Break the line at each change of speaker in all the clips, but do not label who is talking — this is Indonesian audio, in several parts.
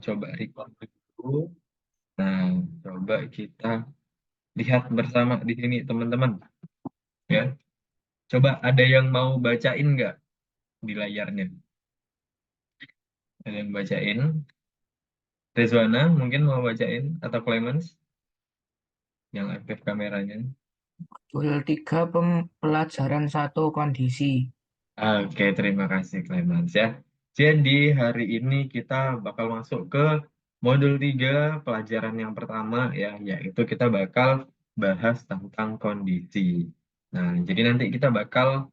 coba record dulu. Nah, coba kita lihat bersama di sini teman-teman ya. Coba ada yang mau bacain nggak di layarnya? Ada yang bacain? Rezwana mungkin mau bacain atau Clemens yang aktif kameranya?
Modul 3 pelajaran satu kondisi.
Oke, terima kasih Clemens ya. Jadi hari ini kita bakal masuk ke modul 3 pelajaran yang pertama ya, yaitu kita bakal bahas tentang kondisi. Nah, jadi nanti kita bakal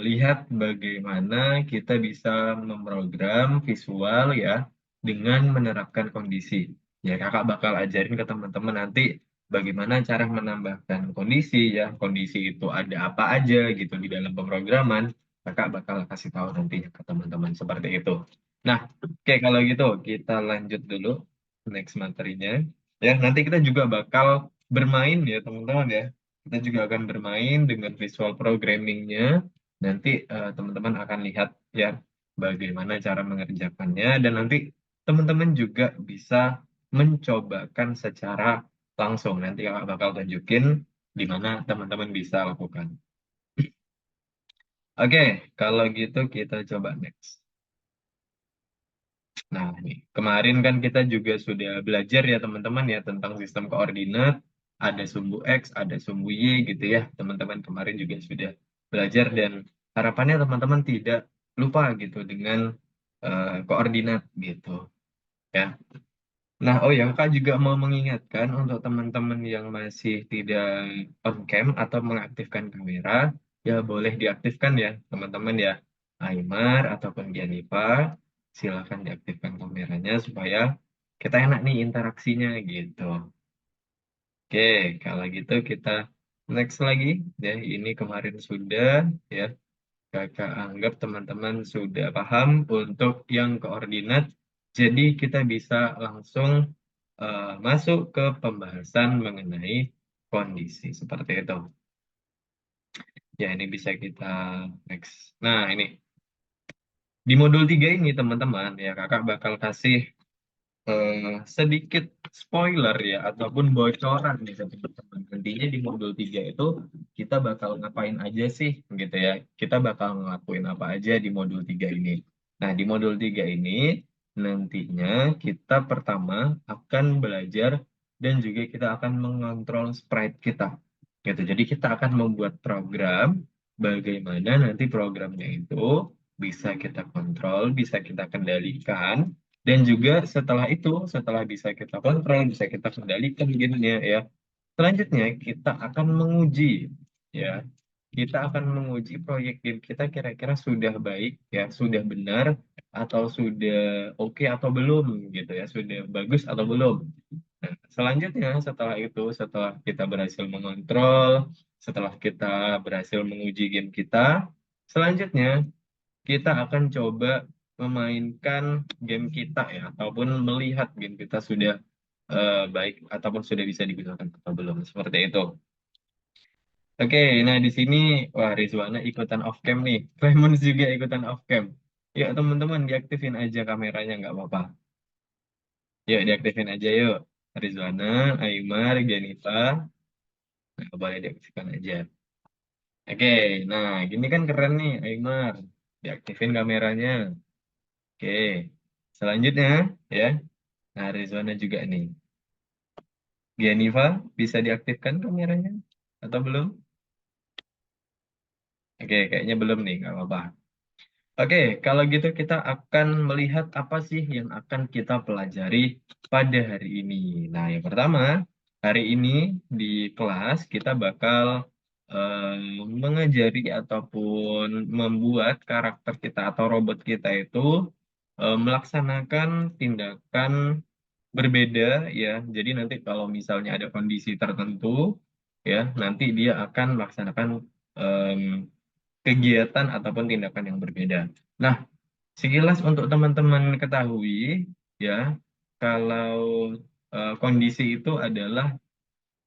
lihat bagaimana kita bisa memprogram visual ya dengan menerapkan kondisi. Ya, kakak bakal ajarin ke teman-teman nanti bagaimana cara menambahkan kondisi ya. Kondisi itu ada apa aja gitu di dalam pemrograman. Kakak bakal kasih tahu nantinya ke teman-teman seperti itu. Nah, oke kalau gitu kita lanjut dulu next materinya. Ya, nanti kita juga bakal bermain ya teman-teman ya. Kita juga akan bermain dengan visual programmingnya. Nanti teman-teman akan lihat ya bagaimana cara mengerjakannya dan nanti teman-teman juga bisa mencobakan secara langsung. Nanti kakak bakal tunjukin di mana teman-teman bisa lakukan. Oke, kalau gitu kita coba next. Nah, nih, kemarin kan kita juga sudah belajar ya teman-teman ya tentang sistem koordinat, ada sumbu X, ada sumbu Y gitu ya. Teman-teman kemarin juga sudah belajar dan harapannya teman-teman tidak lupa gitu dengan koordinat gitu ya. Nah, oh ya, Kak juga mau mengingatkan untuk teman-teman yang masih tidak on cam atau mengaktifkan kamera, ya boleh diaktifkan ya, teman-teman ya. Aymar ataupun Gianifa, silakan diaktifkan kameranya supaya kita enak nih interaksinya gitu. Oke, kalau gitu kita next lagi ya. Ini kemarin sudah ya. Kakak anggap teman-teman sudah paham untuk yang koordinat. Jadi kita bisa langsung masuk ke pembahasan mengenai kondisi seperti itu. Ya, ini bisa kita next. Nah, ini di modul 3 ini teman-teman ya kakak bakal kasih sedikit spoiler ya ataupun bocoran nih ke teman-teman. Nantinya di modul 3 itu kita bakal ngapain aja sih gitu ya. Kita bakal ngelakuin apa aja di modul 3 ini. Nah, di modul 3 ini nantinya kita pertama akan belajar dan juga kita akan mengontrol sprite kita. Gitu. Jadi kita akan membuat program bagaimana nanti programnya itu bisa kita kontrol, bisa kita kendalikan dan juga setelah itu, setelah bisa kita kontrol, bisa kita kendalikan gamenya ya. Selanjutnya kita akan menguji ya. Kita akan menguji proyek game kita kira-kira sudah baik ya, sudah benar atau sudah oke atau belum gitu ya, sudah bagus atau belum. Nah, selanjutnya setelah itu, setelah kita berhasil mengontrol, setelah kita berhasil menguji game kita, selanjutnya kita akan coba memainkan game kita ya, ataupun melihat game kita sudah baik ataupun sudah bisa digunakan atau belum. Seperti itu. Oke, nah di sini, wah Rizwana ikutan off cam nih. Clemens juga ikutan off cam. Yuk teman-teman, diaktifin aja kameranya, nggak apa-apa. Yuk diaktifin aja yuk. Rizwana, Aymar, Janita, nah, boleh diaktifkan aja. Oke, nah gini kan keren nih Aymar. Diaktifin kameranya. Oke, selanjutnya ya. Nah, Rizwana juga nih. Gianiva, bisa diaktifkan kameranya? Atau belum? Oke, kayaknya belum nih, nggak apa-apa. Oke, kalau gitu kita akan melihat apa sih yang akan kita pelajari pada hari ini. Nah, yang pertama, hari ini di kelas kita bakal mengajari ataupun membuat karakter kita atau robot kita itu melaksanakan tindakan berbeda ya. Jadi nanti kalau misalnya ada kondisi tertentu ya, nanti dia akan melaksanakan em, kegiatan ataupun tindakan yang berbeda. Nah, sekilas untuk teman-teman ketahui ya, kalau kondisi itu adalah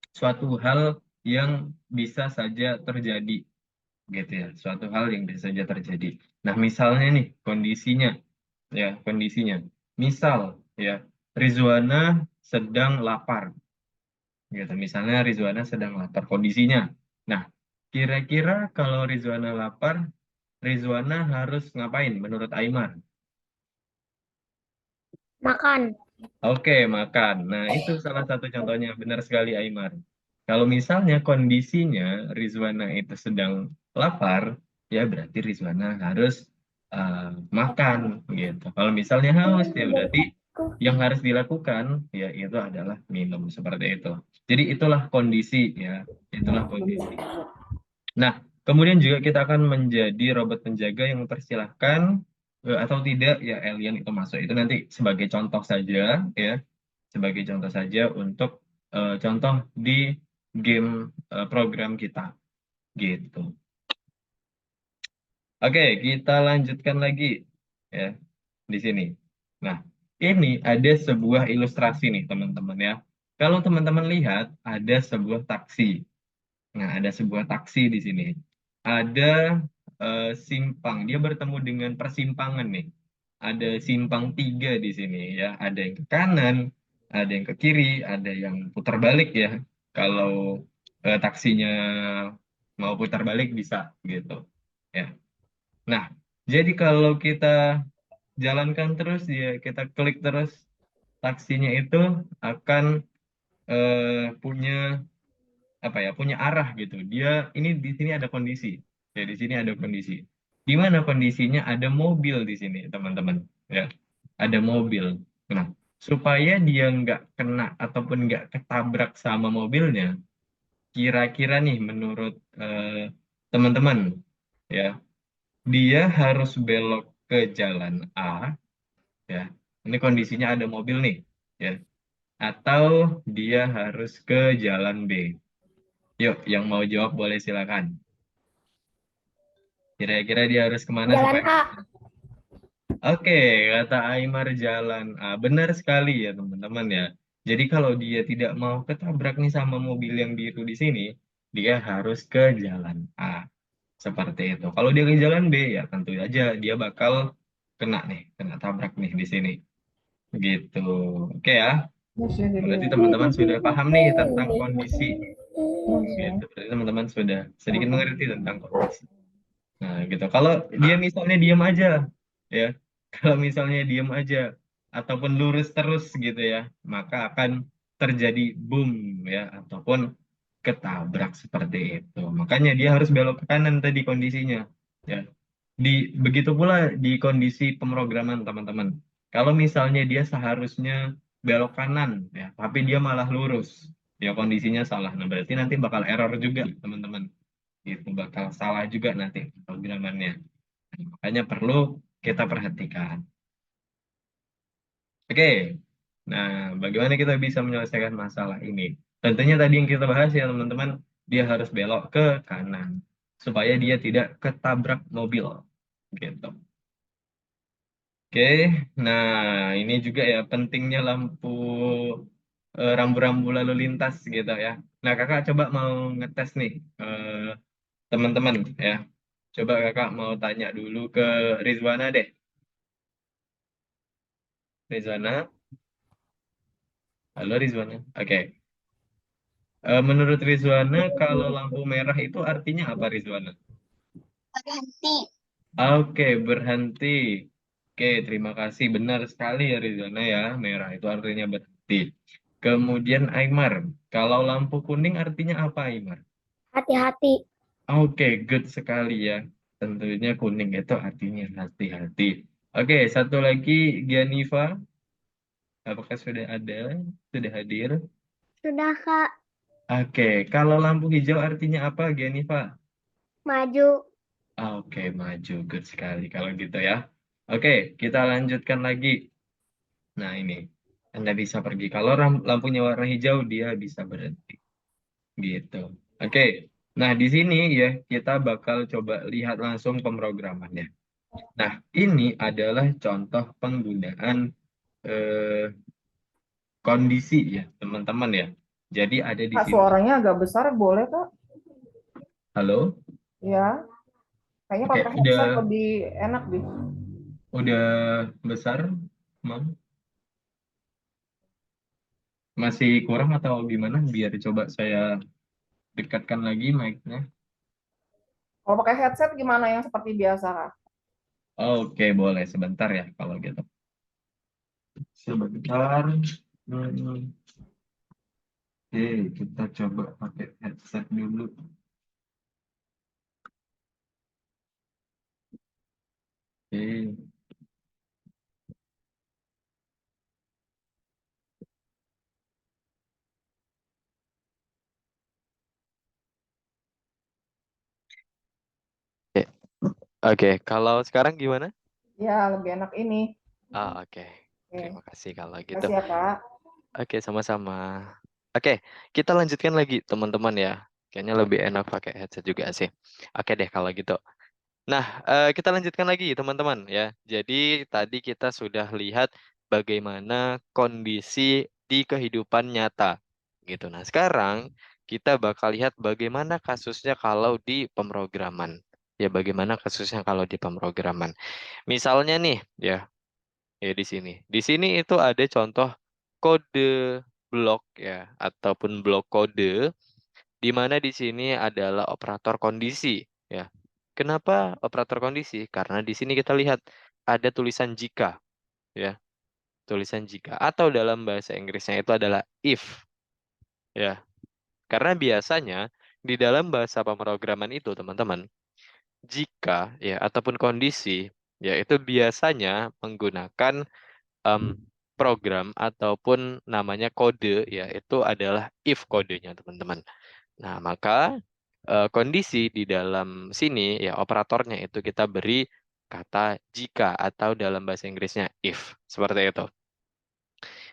suatu hal yang bisa saja terjadi gitu ya, suatu hal yang bisa saja terjadi. Nah, misalnya nih kondisinya ya, kondisinya. Misal ya. Rizwana sedang lapar. Gitu. Misalnya Rizwana sedang lapar kondisinya. Nah, kira-kira kalau Rizwana lapar, Rizwana harus ngapain menurut Aimar?
Makan.
Oke, makan. Nah, itu salah satu contohnya. Benar sekali, Aimar. Kalau misalnya kondisinya Rizwana itu sedang lapar, ya berarti Rizwana harus uh, makan, gitu. Kalau misalnya haus, ya berarti yang harus dilakukan, ya itu adalah minum, seperti itu. Jadi itulah kondisi, ya. Itulah kondisi. Nah, kemudian juga kita akan menjadi robot penjaga yang mempersilahkan atau tidak, ya alien itu masuk. Itu nanti sebagai contoh saja, ya sebagai contoh saja untuk contoh di game program kita gitu. Oke, kita lanjutkan lagi ya di sini. Nah, ini ada sebuah ilustrasi nih teman-teman ya. Kalau teman-teman lihat ada sebuah taksi. Nah, ada sebuah taksi di sini. Ada simpang, dia bertemu dengan persimpangan nih. Ada simpang tiga di sini ya. Ada yang ke kanan, ada yang ke kiri, ada yang putar balik ya. Kalau taksinya mau putar balik bisa gitu. Ya. Nah, jadi kalau kita jalankan terus ya, kita klik terus taksinya itu akan punya apa ya, punya arah gitu. Dia ini di sini ada kondisi. Ya, di sini ada kondisi. Di mana kondisinya ada mobil di sini, teman-teman. Ya, ada mobil. Nah, supaya dia nggak kena ataupun nggak ketabrak sama mobilnya, kira-kira nih menurut teman-teman, ya, dia harus belok ke jalan A, ya. Ini kondisinya ada mobil nih, ya. Atau dia harus ke jalan B. Yuk, yang mau jawab boleh silakan. Kira-kira dia harus kemana
Jalan
supaya...
A.
Oke, kata Aymar jalan A. Benar sekali ya teman-teman ya. Jadi kalau dia tidak mau ketabrak nih sama mobil yang biru di sini, dia harus ke jalan A. Seperti itu. Kalau dia ke jalan B, ya tentu aja dia bakal kena nih, kena tabrak nih di sini. Gitu. Oke ya. Berarti teman-teman sudah paham nih tentang kondisi. Gitu. Berarti teman-teman sudah sedikit mengerti tentang kondisi. Nah, gitu. Kalau dia misalnya diam aja, ya. Kalau misalnya diam aja ataupun lurus terus gitu ya, maka akan terjadi boom ya ataupun ketabrak seperti itu. Makanya dia harus belok ke kanan tadi kondisinya, ya. Begitu pula di kondisi pemrograman teman-teman. Kalau misalnya dia seharusnya belok kanan, ya, tapi dia malah lurus, ya kondisinya salah. Nah, berarti nanti bakal error juga teman-teman, itu bakal salah juga nanti programannya. Makanya perlu kita perhatikan. Oke, nah bagaimana kita bisa menyelesaikan masalah ini? Tentunya tadi yang kita bahas ya teman-teman, dia harus belok ke kanan supaya dia tidak ketabrak mobil. Gitu. Oke, nah ini juga ya pentingnya lampu rambu-rambu lalu lintas gitu ya. Nah kakak coba mau ngetes nih teman-teman ya. Coba kakak mau tanya dulu ke Rizwana deh. Rizwana, halo Rizwana. Oke. Menurut Rizwana, kalau lampu merah itu artinya apa Rizwana?
Berhenti.
Oke, berhenti. Oke, terima kasih. Benar sekali ya Rizwana ya. Merah itu artinya berhenti. Kemudian Aymar, kalau lampu kuning artinya apa Aymar?
Hati-hati.
Oke, good sekali ya. Tentunya kuning itu artinya hati-hati. Oke, satu lagi Gianifa. Apakah sudah ada? Sudah hadir?
Sudah, Kak.
Oke, kalau lampu hijau artinya apa, Gianifa?
Maju.
Oke, maju. Good sekali kalau gitu ya. Oke, kita lanjutkan lagi. Nah, ini. Anda bisa pergi. Kalau lampunya warna hijau, dia bisa berhenti. Gitu. Oke. Nah, di sini ya, kita bakal coba lihat langsung pemrogramannya. Nah, ini adalah contoh penggunaan eh, kondisi ya, teman-teman ya. Jadi ada di
Kak,
sini.
suaranya agak besar, boleh Kak?
Halo?
Ya, kayaknya
Oke,
pakai headset lebih enak deh.
udah besar, Mam? Masih kurang atau gimana? Biar coba saya dekatkan lagi mic-nya.
Kalau pakai headset gimana yang seperti biasa, Kak?
Oke, boleh sebentar ya kalau gitu. Sebentar. Hmm, Oke, kita coba pakai headset dulu. Oke. Oke, oke. Kalau sekarang gimana?
Ya, lebih enak ini.
Oke.
Oke,
Terima kasih kalau gitu.
kasih ya, Kak.
Oke, sama-sama. Oke, kita lanjutkan lagi teman-teman ya. Kayaknya lebih enak pakai headset juga sih. Oke deh kalau gitu. Nah, kita lanjutkan lagi teman-teman ya. Jadi tadi kita sudah lihat bagaimana kondisi di kehidupan nyata gitu. Nah, sekarang kita bakal lihat bagaimana kasusnya kalau di pemrograman. Ya, bagaimana kasusnya kalau di pemrograman. Misalnya nih, ya di sini. Di sini itu ada contoh kode blok ya ataupun blok kode di mana di sini adalah operator kondisi ya. Kenapa operator kondisi? Karena di sini kita lihat ada tulisan jika ya, tulisan jika atau dalam bahasa Inggrisnya itu adalah if ya. Karena biasanya di dalam bahasa pemrograman itu teman-teman, jika ya ataupun kondisi ya itu biasanya menggunakan em, program ataupun namanya kode ya itu adalah if kodenya teman-teman. Nah, maka kondisi di dalam sini ya operatornya itu kita beri kata jika atau dalam bahasa Inggrisnya if seperti itu.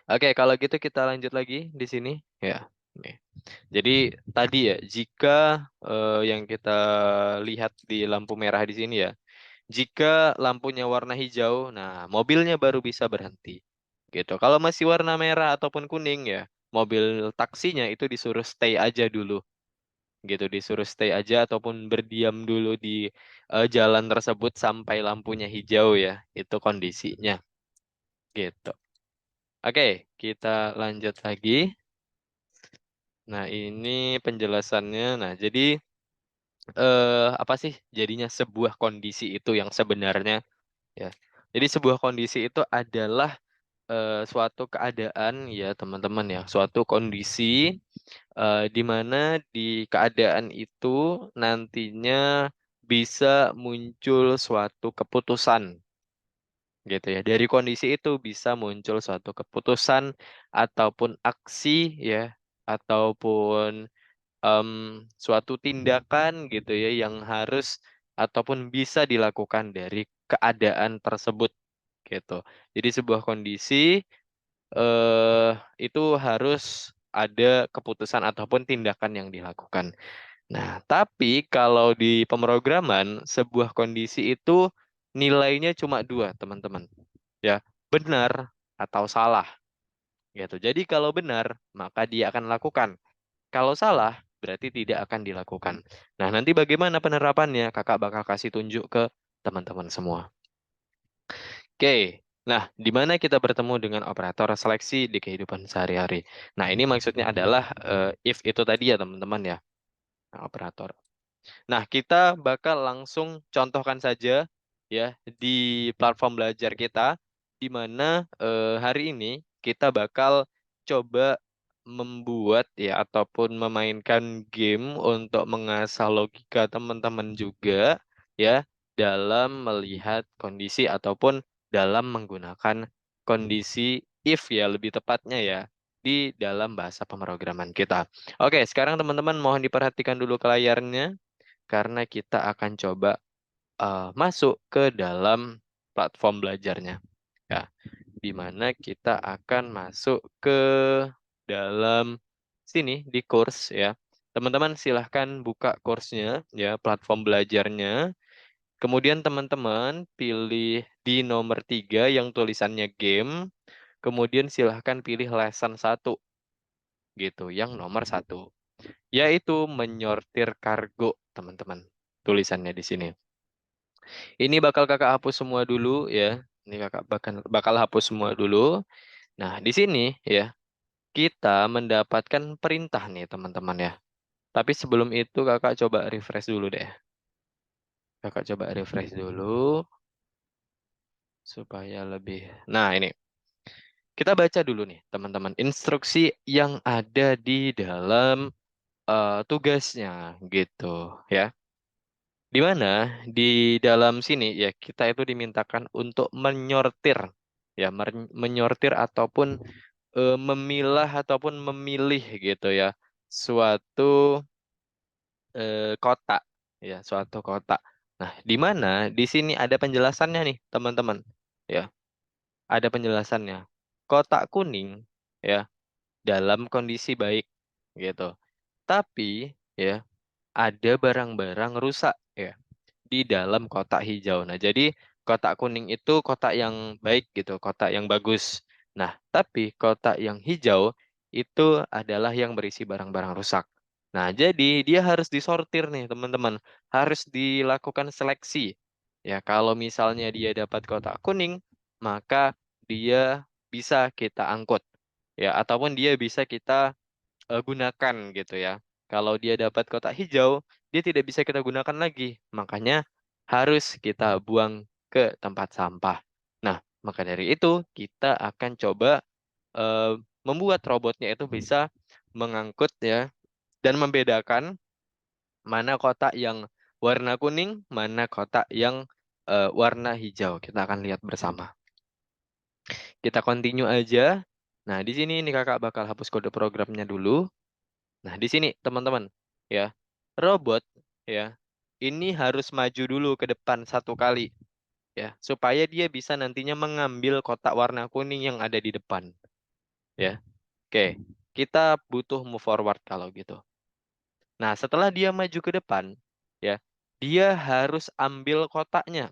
Oke, kalau gitu kita lanjut lagi di sini ya. Nih. Jadi tadi ya jika yang kita lihat di lampu merah di sini ya, jika lampunya warna hijau, nah mobilnya baru bisa berhenti. Gitu. Kalau masih warna merah ataupun kuning ya, mobil taksinya itu disuruh stay aja dulu gitu, disuruh stay aja ataupun berdiam dulu di jalan tersebut sampai lampunya hijau ya, itu kondisinya gitu. Oke, kita lanjut lagi. Nah, ini penjelasannya. Nah, jadi apa sih jadinya sebuah kondisi itu yang sebenarnya ya. Jadi sebuah kondisi itu adalah suatu keadaan ya teman-teman ya, suatu kondisi di mana di keadaan itu nantinya bisa muncul suatu keputusan gitu ya. Dari kondisi itu bisa muncul suatu keputusan ataupun aksi ya, ataupun em, suatu tindakan gitu ya yang harus ataupun bisa dilakukan dari keadaan tersebut gitu. Jadi sebuah kondisi eh itu harus ada keputusan ataupun tindakan yang dilakukan. Nah, tapi kalau di pemrograman, sebuah kondisi itu nilainya cuma dua, teman-teman. Ya, benar atau salah. Gitu. Jadi kalau benar, maka dia akan lakukan. Kalau salah, berarti tidak akan dilakukan. Nah, nanti bagaimana penerapannya? Kakak bakal kasih tunjuk ke teman-teman semua. Oke. Nah, di mana kita bertemu dengan operator seleksi di kehidupan sehari-hari. Nah, ini maksudnya adalah if itu tadi ya, teman-teman ya. Nah, operator. Nah, kita bakal langsung contohkan saja ya di platform belajar kita di mana hari ini kita bakal coba membuat ya ataupun memainkan game untuk mengasah logika teman-teman juga ya dalam melihat kondisi ataupun dalam menggunakan kondisi if ya lebih tepatnya ya di dalam bahasa pemrograman kita. Oke, sekarang teman-teman mohon diperhatikan dulu ke layarnya karena kita akan coba masuk ke dalam platform belajarnya. Ya, di mana kita akan masuk ke dalam sini di course ya. Teman-teman silahkan buka course-nya ya, platform belajarnya. Kemudian teman-teman pilih di nomor 3 yang tulisannya game. Kemudian silahkan pilih lesson 1 gitu, yang nomor 1 yaitu menyortir kargo, teman-teman. Tulisannya di sini. Ini bakal kakak hapus semua dulu ya. Ini kakak bakal hapus semua dulu. Nah, di sini ya,
kita mendapatkan perintah nih teman-teman ya. Tapi sebelum itu kakak coba refresh dulu deh. Kakak coba refresh dulu supaya lebih. Nah ini, kita baca dulu nih teman-teman. Instruksi yang ada di dalam tugasnya gitu ya. Di mana di dalam sini ya kita itu dimintakan untuk menyortir ya, menyortir ataupun memilah ataupun memilih gitu ya suatu kotak ya, suatu kotak. Nah, di mana di sini ada penjelasannya nih, teman-teman. Ya, ada penjelasannya. Kotak kuning ya dalam kondisi baik gitu. Tapi ya ada barang-barang rusak ya di dalam kotak hijau. Nah, jadi kotak kuning itu kotak yang baik gitu, kotak yang bagus. Nah, tapi kotak yang hijau itu adalah yang berisi barang-barang rusak. Nah, jadi dia harus disortir nih, teman-teman. Harus dilakukan seleksi. Ya, kalau misalnya dia dapat kotak kuning, maka dia bisa kita angkut. Ya, ataupun dia bisa kita gunakan gitu ya. Kalau dia dapat kotak hijau, dia tidak bisa kita gunakan lagi. Makanya harus kita buang ke tempat sampah. Nah, maka dari itu kita akan coba eh, membuat robotnya itu bisa mengangkut ya dan membedakan mana kotak yang warna kuning, mana kotak yang warna hijau. Kita akan lihat bersama. Kita continue aja. Nah, di sini ini kakak bakal hapus kode programnya dulu. Nah, di sini teman-teman, ya, robot, ya, ini harus maju dulu ke depan satu kali, ya, supaya dia bisa nantinya mengambil kotak warna kuning yang ada di depan, ya. Oke, kita butuh move forward kalau gitu. Nah, setelah dia maju ke depan, ya, dia harus ambil kotaknya,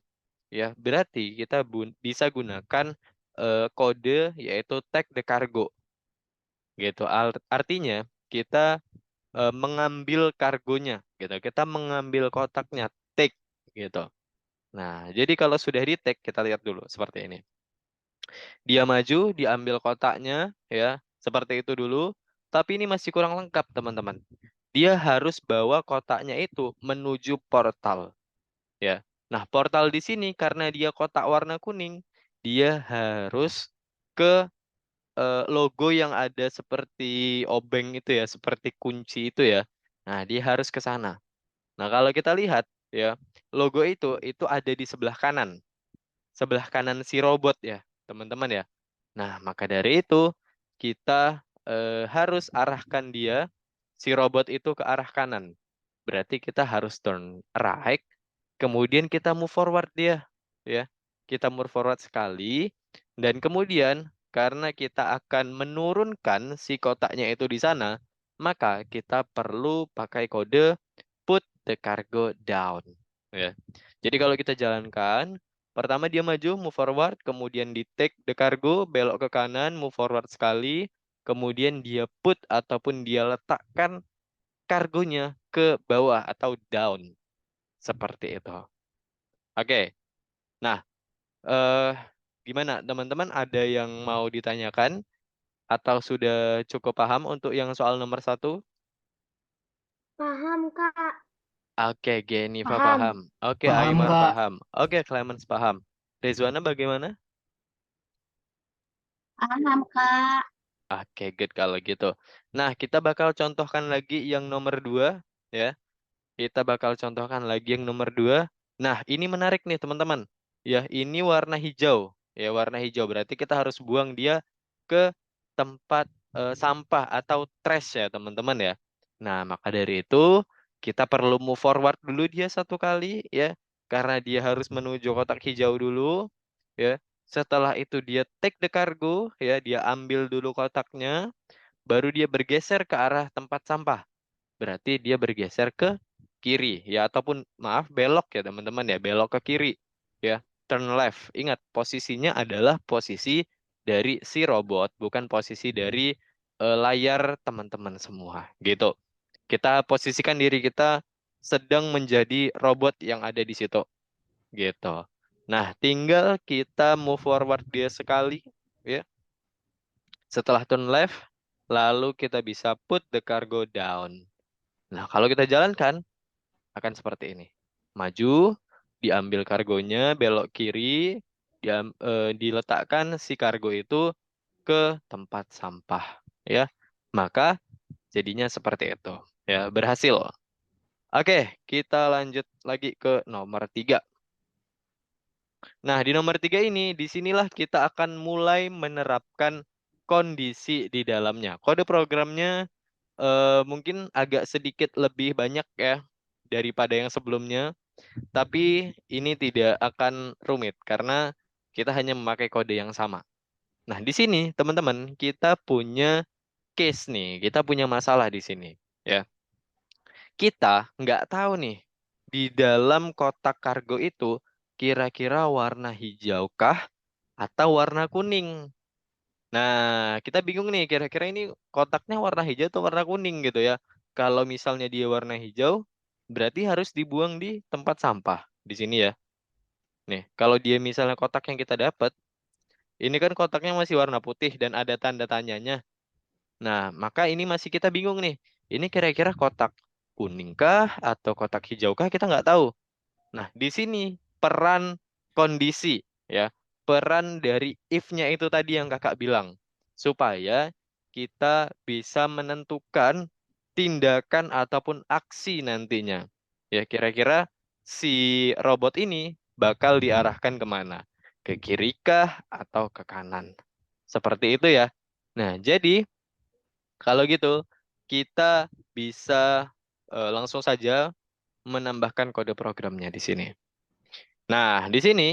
ya. Berarti kita bisa gunakan kode yaitu tag the cargo, gitu. Artinya kita mengambil kargonya gitu. Kita mengambil kotaknya, take gitu. Nah, jadi kalau sudah di take kita lihat dulu seperti ini. Dia maju, diambil kotaknya ya, seperti itu dulu. Tapi ini masih kurang lengkap, teman-teman. Dia harus bawa kotaknya itu menuju portal ya. Nah, portal di sini karena dia kotak warna kuning, dia harus ke logo yang ada seperti obeng itu ya, seperti kunci itu ya. Nah, dia harus ke sana. Nah, kalau kita lihat ya, logo itu ada di sebelah kanan si robot ya, teman-teman ya. Nah, maka dari itu kita harus arahkan dia si robot itu ke arah kanan. Berarti kita harus turn right, kemudian kita move forward dia ya. Kita move forward sekali dan kemudian karena kita akan menurunkan si kotaknya itu di sana, maka kita perlu pakai kode put the cargo down ya. Jadi kalau kita jalankan, pertama dia maju move forward, kemudian di take the cargo, belok ke kanan, move forward sekali, kemudian dia put ataupun dia letakkan kargonya ke bawah atau down seperti itu. Oke. Nah, eh gimana teman-teman, ada yang mau ditanyakan atau sudah cukup paham untuk yang soal nomor 1?
Paham, Kak.
Oke, Geniva
Paham.
paham. Oke,
Paham,
Aymar
Kak.
paham. Oke, Clemens paham. Rizwana bagaimana?
Paham, Kak.
Oke, good kalau gitu. Nah, kita bakal contohkan lagi yang nomor 2 ya. Kita bakal contohkan lagi yang nomor 2. Nah, ini menarik nih teman-teman. Ya, ini warna hijau. Ya, warna hijau berarti kita harus buang dia ke tempat sampah atau trash ya teman-teman ya. Nah, maka dari itu kita perlu move forward dulu dia satu kali ya. Karena dia harus menuju kotak hijau dulu ya. Setelah itu dia take the cargo ya, dia ambil dulu kotaknya, baru dia bergeser ke arah tempat sampah. Berarti dia bergeser ke kiri ya, ataupun maaf belok ya teman-teman ya, belok ke kiri ya, turn left. Ingat posisinya adalah posisi dari si robot, bukan posisi dari layar teman-teman semua gitu. Kita posisikan diri kita sedang menjadi robot yang ada di situ gitu. Nah, tinggal kita move forward dia sekali ya. Setelah turn left, lalu kita bisa put the cargo down. Nah, kalau kita jalankan akan seperti ini. Maju, diambil kargonya, belok kiri, diletakkan si kargo itu ke tempat sampah, ya. Maka jadinya seperti itu, ya, berhasil. Oke, kita lanjut lagi ke nomor 3. Nah, di nomor 3 ini, disinilah kita akan mulai menerapkan kondisi di dalamnya. Kode programnya mungkin agak sedikit lebih banyak ya daripada yang sebelumnya, tapi ini tidak akan rumit karena kita hanya memakai kode yang sama. Nah, di sini teman-teman kita punya case nih, kita punya masalah di sini, ya. Kita nggak tahu nih di dalam kotak kargo itu kira-kira warna hijaukah atau warna kuning. Nah, kita bingung nih, kira-kira ini kotaknya warna hijau atau warna kuning gitu ya. Kalau misalnya dia warna hijau, berarti harus dibuang di tempat sampah di sini ya. Nih, kalau dia misalnya kotak yang kita dapat, ini kan kotaknya masih warna putih dan ada tanda tanyanya. Nah, maka ini masih kita bingung nih. Ini kira-kira kotak kuningkah atau kotak hijaukah, kita nggak tahu. Nah, di sini peran kondisi ya. Peran dari if-nya itu tadi yang Kakak bilang. Supaya kita bisa menentukan tindakan ataupun aksi nantinya. Ya, kira-kira si robot ini bakal diarahkan kemana? Ke kiri kah atau ke kanan? Seperti itu ya. Nah, jadi kalau gitu kita bisa langsung saja menambahkan kode programnya di sini. Nah, di sini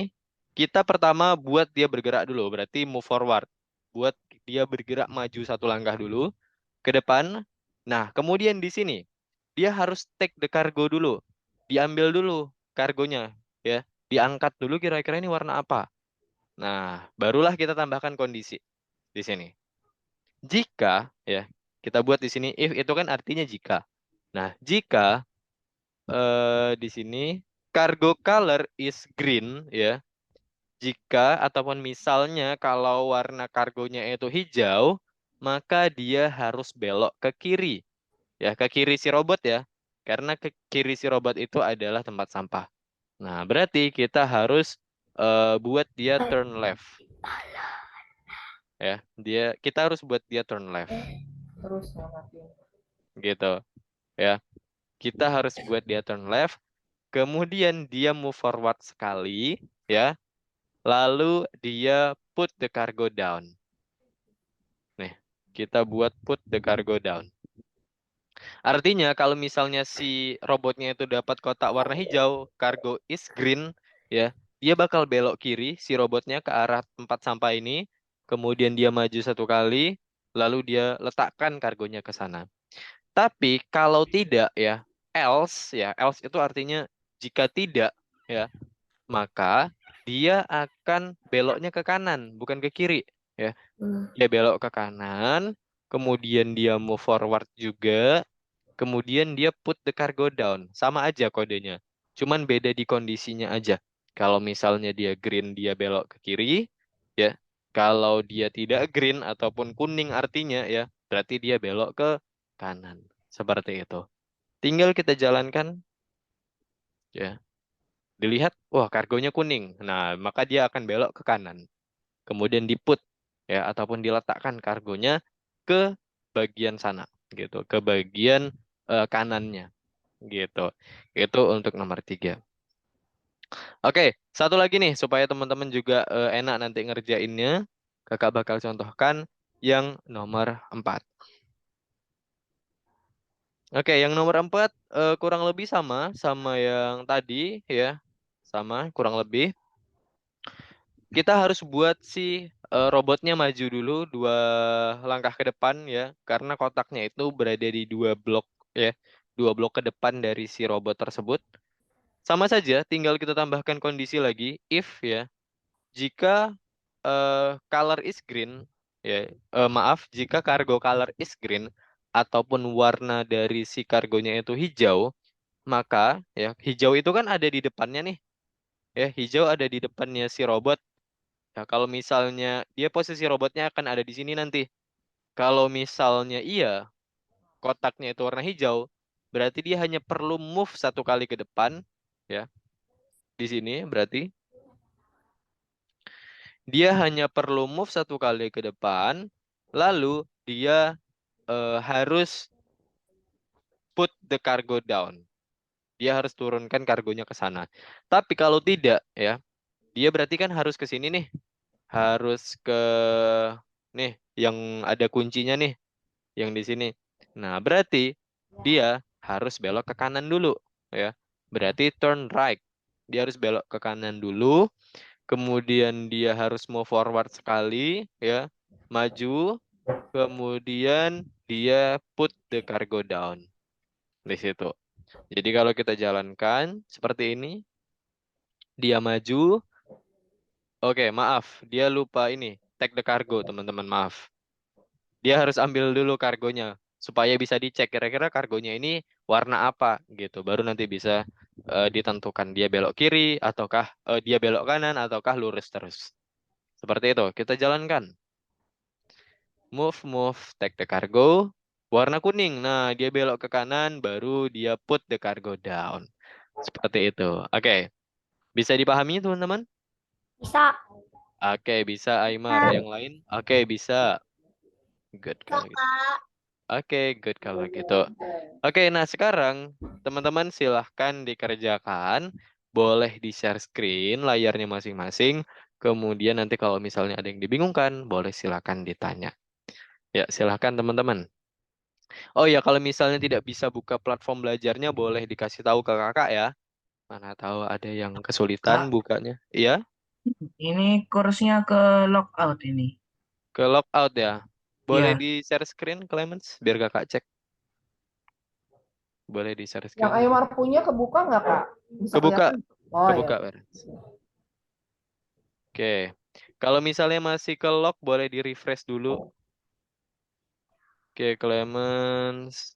kita pertama buat dia bergerak dulu, berarti move forward. Buat dia bergerak maju 1 langkah dulu ke depan. Nah, kemudian di sini dia harus take the cargo dulu. Diambil dulu kargonya, ya. Diangkat dulu kira-kira ini warna apa. Nah, barulah kita tambahkan kondisi di sini. Jika ya, kita buat di sini if itu kan artinya jika. Nah, jika di sini cargo color is green ya. Jika ataupun misalnya kalau warna kargonya itu hijau, maka dia harus belok ke kiri. Ya, ke kiri si robot ya. Karena ke kiri si robot itu adalah tempat sampah. Nah, berarti kita harus buat dia turn left. Ya, kita harus buat dia turn left.
Terus ngamatin.
Gitu. Ya. Kita harus buat dia turn left. Kemudian dia move forward sekali, ya. Lalu dia put the cargo down. Nih, kita buat put the cargo down. Artinya kalau misalnya si robotnya itu dapat kotak warna hijau, cargo is green, ya, dia bakal belok kiri si robotnya ke arah tempat sampah ini, kemudian dia maju 1 kali, lalu dia letakkan kargonya ke sana. Tapi kalau tidak ya, else itu artinya jika tidak ya, maka dia akan beloknya ke kanan, bukan ke kiri ya. Dia belok ke kanan, kemudian dia move forward juga, kemudian dia put the cargo down. Sama aja kodenya. Cuman beda di kondisinya aja. Kalau misalnya dia green, dia belok ke kiri ya. Kalau dia tidak green ataupun kuning artinya ya, berarti dia belok ke kanan. Seperti itu. Tinggal kita jalankan ya. Dilihat, wah kargonya kuning. Nah, maka dia akan belok ke kanan. Kemudian diput ya ataupun diletakkan kargonya ke bagian sana gitu, ke bagian kanannya gitu. Itu untuk nomor 3. Oke, satu lagi nih supaya teman-teman juga enak nanti ngerjainnya. Kakak bakal contohkan yang nomor 4. Oke, yang nomor 4 kurang lebih sama yang tadi ya. Sama kurang lebih. Kita harus buat si robotnya maju dulu 2 langkah ke depan ya, karena kotaknya itu berada di 2 blok ya, 2 blok ke depan dari si robot tersebut. Sama saja, tinggal kita tambahkan kondisi lagi if ya, jika color is green ya, maaf, jika cargo color is green ataupun warna dari si kargonya itu hijau, maka ya hijau itu kan ada di depannya nih. Ya, hijau ada di depannya si robot. Nah, kalau misalnya dia posisi robotnya akan ada di sini nanti. Kalau misalnya iya, kotaknya itu warna hijau, berarti dia hanya perlu move satu kali ke depan, ya. Di sini berarti dia hanya perlu move satu kali ke depan, lalu dia harus put the cargo down. Dia harus turunkan kargonya ke sana. Tapi kalau tidak, ya, dia berarti kan harus ke sini nih, harus ke nih yang ada kuncinya nih, yang di sini. Nah, berarti dia harus belok ke kanan dulu, ya. Berarti turn right. Dia harus belok ke kanan dulu, kemudian dia harus move forward sekali, ya, maju, kemudian dia put the cargo down di situ. Jadi kalau kita jalankan seperti ini, dia maju. Oke, maaf, dia lupa ini, take the cargo, teman-teman, maaf. Dia harus ambil dulu kargonya supaya bisa dicek kira-kira kargonya ini warna apa gitu. Baru nanti bisa ditentukan dia belok kiri ataukah dia belok kanan ataukah lurus terus. Seperti itu, kita jalankan. Move, take the cargo. Warna kuning. Nah, dia belok ke kanan, baru dia put the cargo down. Seperti itu. Oke. Bisa dipahami, teman-teman?
Bisa.
Oke, bisa, Aymar. Yang lain? Oke, bisa. Good kalau gitu.
Kak.
Oke, good kalau gitu. Oke, nah sekarang teman-teman silahkan dikerjakan. Boleh di-share screen layarnya masing-masing. Kemudian nanti kalau misalnya ada yang dibingungkan, boleh silahkan ditanya. Ya, silahkan teman-teman. Oh ya, kalau misalnya tidak bisa buka platform belajarnya, boleh dikasih tahu ke kakak ya. Mana tahu ada yang kesulitan
Kak,
bukanya. Iya,
ini kursnya ke logout ini.
ke logout ya. Boleh
Iya,
di-share screen, Clemens, biar kakak cek. Boleh di-share
Yang
screen.
Aymar punya kebuka nggak, Kak? Bisa
Kebuka,
kelihatan? Oh ya.
kebuka, Beres. Oke. Kalau misalnya masih ke lock, boleh di-refresh dulu. Oke, Clemens.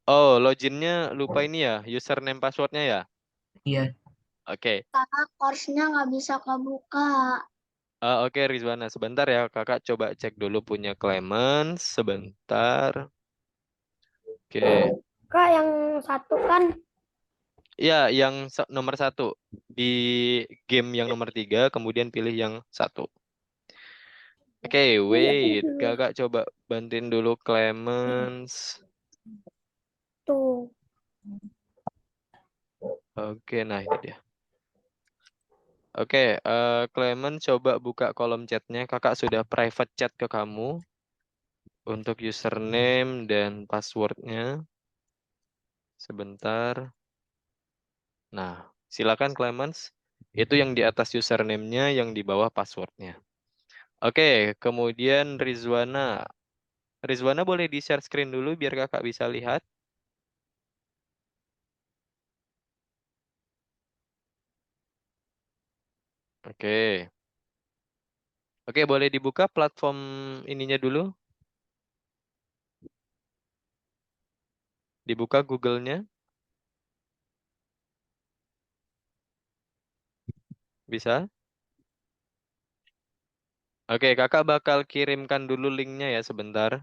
Oh, loginnya lupa ini ya, username passwordnya ya.
iya.
Oke.
Kakak course-nya nggak bisa kebuka.
Oke, Rizwana, sebentar ya. Kakak coba cek dulu punya Clemens. Sebentar. Oke.
Kak, yang satu kan
Ya, yang nomor 1. Di game yang nomor 3, kemudian pilih yang 1. Oke, wait. Kakak coba bantuin dulu Clemens.
tuh.
Oke, nah ini dia. Oke, Clement coba buka kolom chatnya. Kakak sudah private chat ke kamu untuk username dan passwordnya. Sebentar. Nah, silakan Clemens. Itu yang di atas username-nya, yang di bawah passwordnya. Oke, kemudian Rizwana. Rizwana boleh di-share screen dulu biar kakak bisa lihat. Oke. Oke, boleh dibuka platform ininya dulu. Dibuka Google-nya. Bisa? Oke, kakak bakal kirimkan dulu linknya ya sebentar.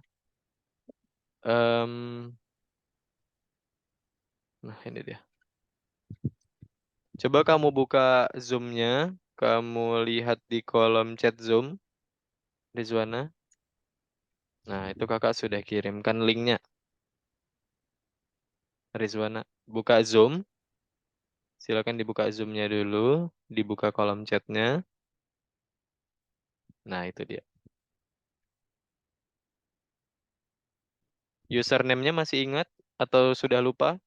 Nah, ini dia. Coba kamu buka Zoom-nya. Kamu lihat di kolom chat Zoom, Rizwana. Nah, itu kakak sudah kirimkan linknya. Rizwana, buka Zoom. Silakan dibuka Zoom-nya dulu. Dibuka kolom chatnya. Nah, itu dia. Username-nya masih ingat atau sudah lupa,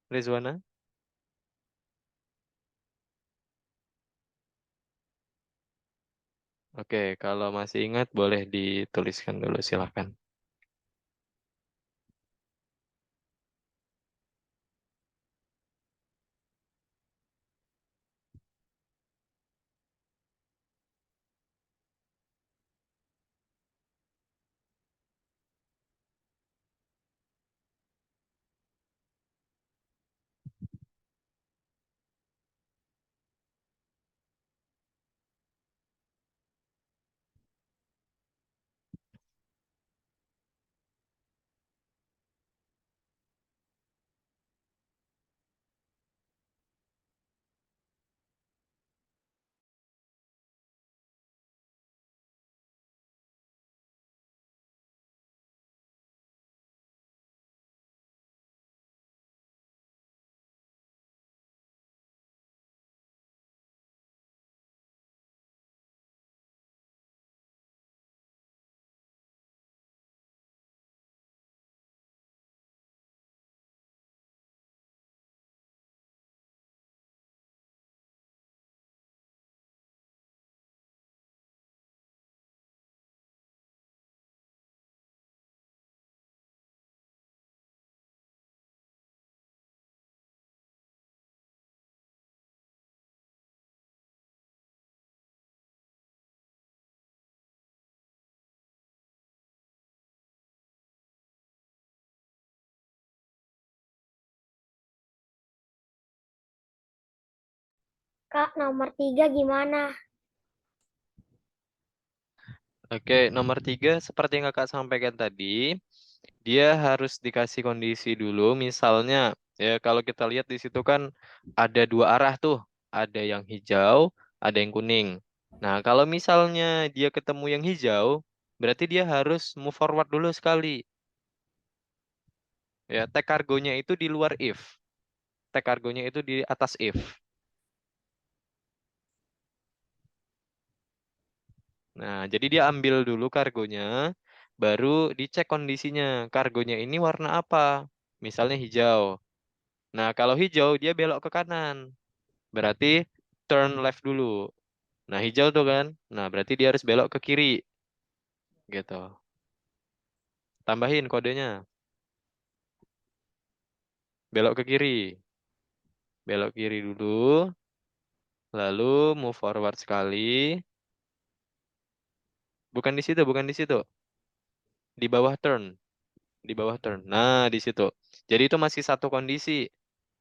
Rizwana? Oke, kalau masih ingat boleh dituliskan dulu, silakan.
Kak, nomor 3 gimana?
Oke, nomor 3 seperti yang kakak sampaikan tadi, dia harus dikasih kondisi dulu. Misalnya, ya kalau kita lihat di situ kan ada dua arah tuh, ada yang hijau, ada yang kuning. Nah, kalau misalnya dia ketemu yang hijau, berarti dia harus move forward dulu sekali. Ya, tag kargonya itu di luar if. Tag kargonya itu di atas if. Nah, jadi dia ambil dulu kargonya, baru dicek kondisinya. Kargonya ini warna apa? Misalnya hijau. Nah, kalau hijau dia belok ke kanan. Berarti turn left dulu. Nah, hijau tuh kan. Nah, berarti dia harus belok ke kiri gitu. Tambahin kodenya. Belok ke kiri. Belok kiri dulu, lalu move forward sekali. Bukan di situ, bukan di situ. Di bawah turn, di bawah turn. Nah, di situ. Jadi itu masih satu kondisi.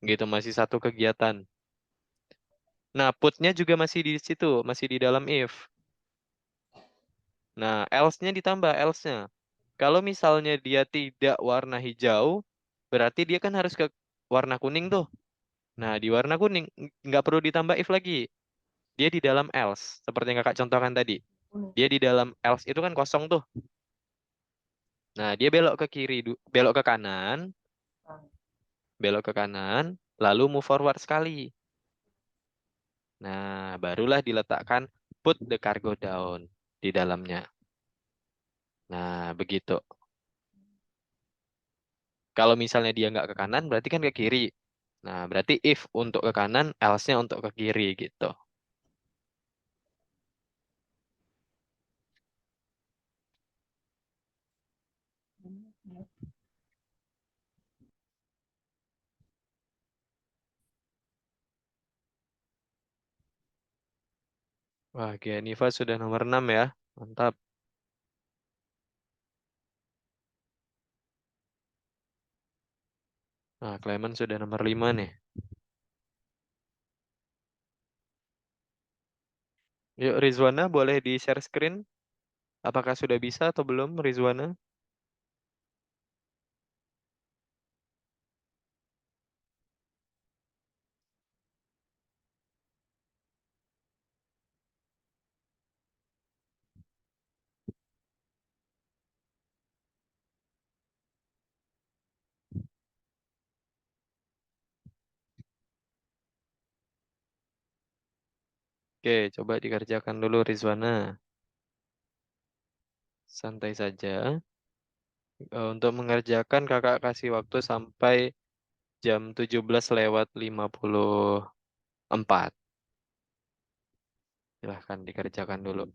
Gitu, masih satu kegiatan. Nah, putnya juga masih di situ, masih di dalam if. Nah, else-nya ditambah, else-nya. Kalau misalnya dia tidak warna hijau, berarti dia kan harus ke warna kuning tuh. Nah, di warna kuning nggak perlu ditambah if lagi. Dia di dalam else, seperti yang kakak contohkan tadi. Dia di dalam else itu kan kosong tuh. Nah, dia belok ke kiri, belok ke kanan, belok ke kanan, lalu move forward sekali. Nah, barulah diletakkan put the cargo down di dalamnya. Nah, begitu. Kalau misalnya dia nggak ke kanan, berarti kan ke kiri. Nah, berarti if untuk ke kanan, else-nya untuk ke kiri gitu. Wah, Gianifa sudah nomor 6 ya. Mantap. Nah, Clement sudah nomor 5 nih. Yuk, Rizwana boleh di-share screen? Apakah sudah bisa atau belum, Rizwana? Oke, coba dikerjakan dulu, Rizwana. Santai saja. Untuk mengerjakan, kakak kasih waktu sampai jam 17:54. Silahkan dikerjakan dulu.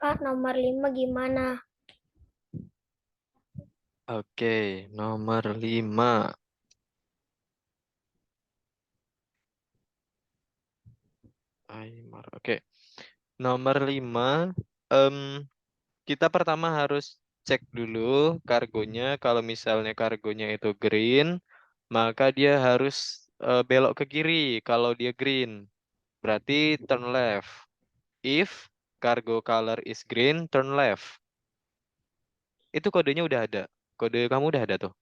Kak, nomor 5 gimana?
Oke, nomor 5. Aymar. Oke. Nomor 5, kita pertama harus cek dulu kargonya. Kalau misalnya kargonya itu green, maka dia harus belok ke kiri. Kalau dia green, berarti turn left. If cargo color is green, turn left. Itu kodenya udah ada. Kode kamu udah ada tuh.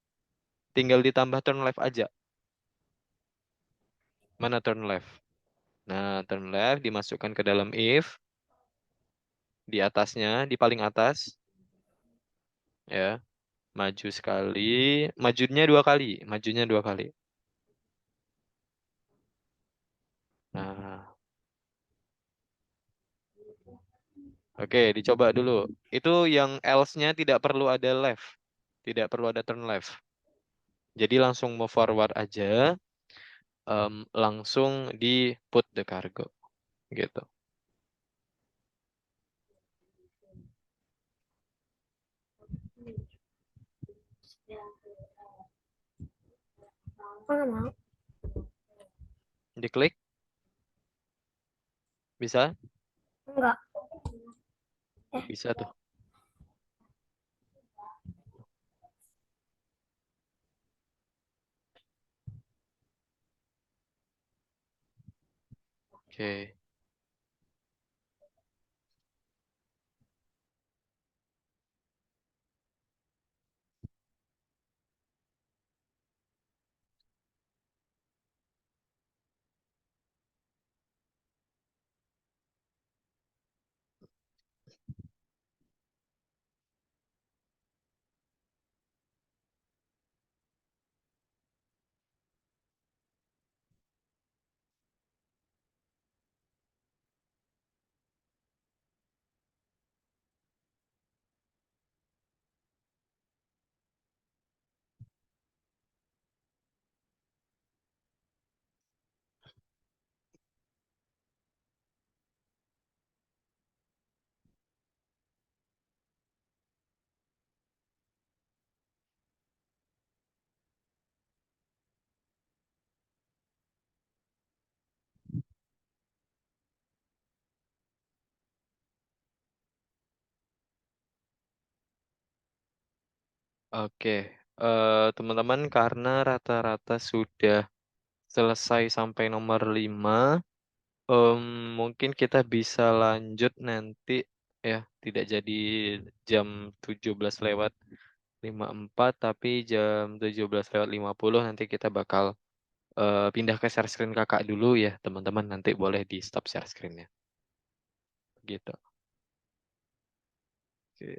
Tinggal ditambah turn left aja. Mana turn left? Nah, turn left dimasukkan ke dalam if. Di atasnya, di paling atas. Ya. Maju sekali. Majunya 2 kali. Majunya 2 kali. Nah, oke, dicoba dulu. Itu yang else-nya tidak perlu ada left. Tidak perlu ada turn left. Jadi langsung move forward aja. Langsung di put the cargo. Gitu.
Kok nggak mau?
Diklik. Bisa?
Enggak.
Bisa tuh. Oke. Oke. Teman-teman, karena rata-rata sudah selesai sampai nomor 5, mungkin kita bisa lanjut nanti ya, tidak jadi jam 17:54, tapi jam 17:50 nanti kita bakal pindah ke share screen kakak dulu ya, teman-teman. Nanti boleh di stop share screen-nya. Gitu. Oke.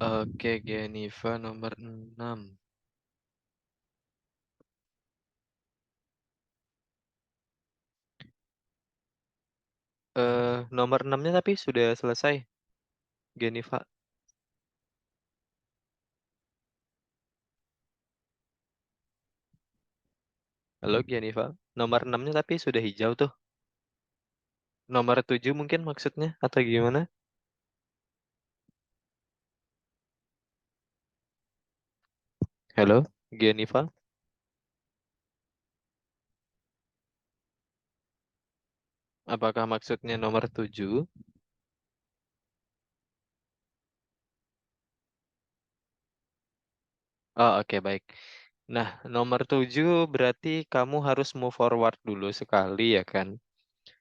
Oke, Geniva nomor 6. Nomor 6-nya tapi sudah selesai, Geniva. Halo, Geniva. Nomor 6-nya tapi sudah hijau tuh. Nomor 7 mungkin maksudnya, atau gimana? Halo, Geniva. Apakah maksudnya nomor 7? Oh, oke, baik. Nah, nomor 7 berarti kamu harus move forward dulu sekali ya kan.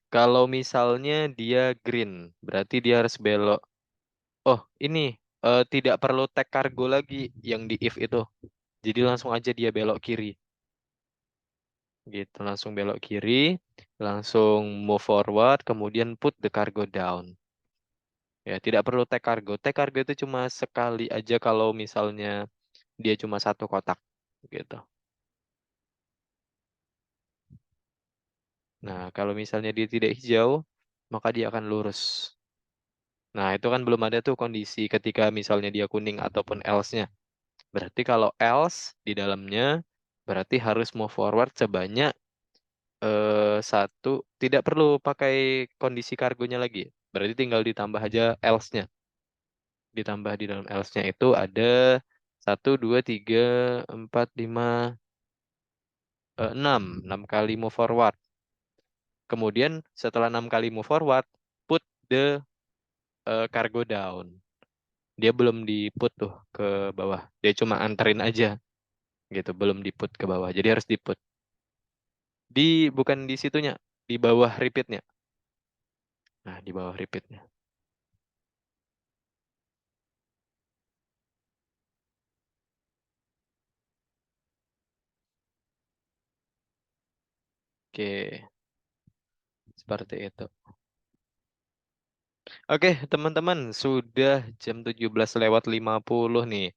Kalau misalnya dia green, berarti dia harus belok. Oh, ini tidak perlu tag cargo lagi yang di if itu. Jadi langsung aja dia belok kiri. Gitu, langsung belok kiri, langsung move forward, kemudian put the cargo down. Ya, tidak perlu tag cargo. Tag cargo itu cuma sekali aja kalau misalnya dia cuma satu kotak gitu. Nah, kalau misalnya dia tidak hijau, maka dia akan lurus. Nah, itu kan belum ada tuh kondisi ketika misalnya dia kuning ataupun else-nya. Berarti kalau else di dalamnya, berarti harus move forward sebanyak satu, tidak perlu pakai kondisi kargonya lagi. Berarti tinggal ditambah aja else-nya. Ditambah di dalam else-nya itu ada 1, 2, 3, 4, 5, 6 kali move forward. Kemudian setelah 6 kali move forward, put the cargo down. Dia belum di put tuh ke bawah. Dia cuma anterin aja gitu, belum di put ke bawah. Jadi harus di put. Bukan di situnya, di bawah repeatnya. Nah, di bawah repeatnya. Oke, seperti itu. Oke, teman-teman, sudah jam 17:50 nih.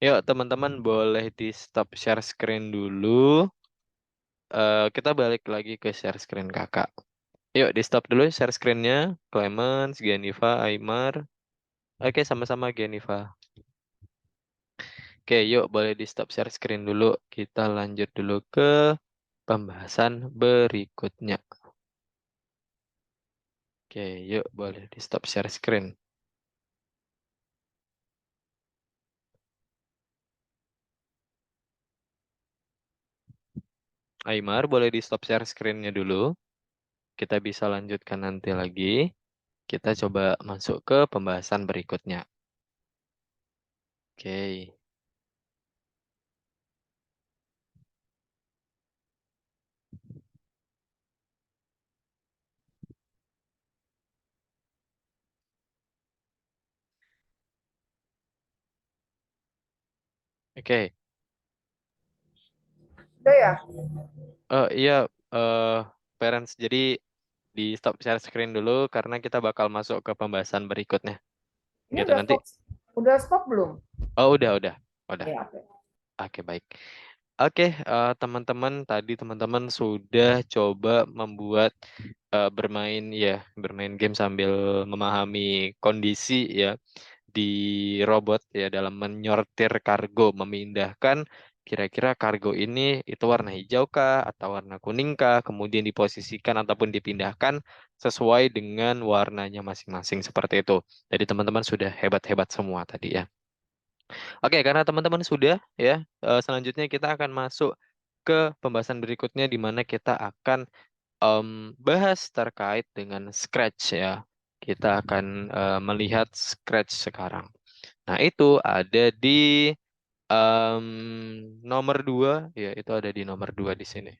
Yuk, teman-teman boleh di stop share screen dulu. Kita balik lagi ke share screen kakak. Yuk, di stop dulu share screen-nya. Clemens, Geniva, Aymar. Oke, sama-sama Geniva. Oke, yuk boleh di stop share screen dulu. Kita lanjut dulu ke pembahasan berikutnya. Oke, yuk boleh di stop share screen. Aymar, boleh di stop share screen-nya dulu. Kita bisa lanjutkan nanti lagi. Kita coba masuk ke pembahasan berikutnya. Oke. Oke.
Udah ya?
Iya, parents. Jadi di stop share screen dulu karena kita bakal masuk ke pembahasan berikutnya.
Ini
Gitu
udah
nanti.
stop, udah stop belum?
Oh, udah. Udah.
Ya, oke.
Oke, baik. Oke, teman-teman, tadi teman-teman sudah coba membuat bermain game sambil memahami kondisi ya di robot ya dalam menyortir kargo, memindahkan kira-kira kargo ini itu warna hijau kah atau warna kuning kah, kemudian diposisikan ataupun dipindahkan sesuai dengan warnanya masing-masing seperti itu. Jadi teman-teman sudah hebat-hebat semua tadi ya. Oke, karena teman-teman sudah ya, selanjutnya kita akan masuk ke pembahasan berikutnya di mana kita akan bahas terkait dengan Scratch ya. Kita akan melihat Scratch sekarang. Nah, itu ada di nomor 2, ya itu ada di nomor 2 di sini.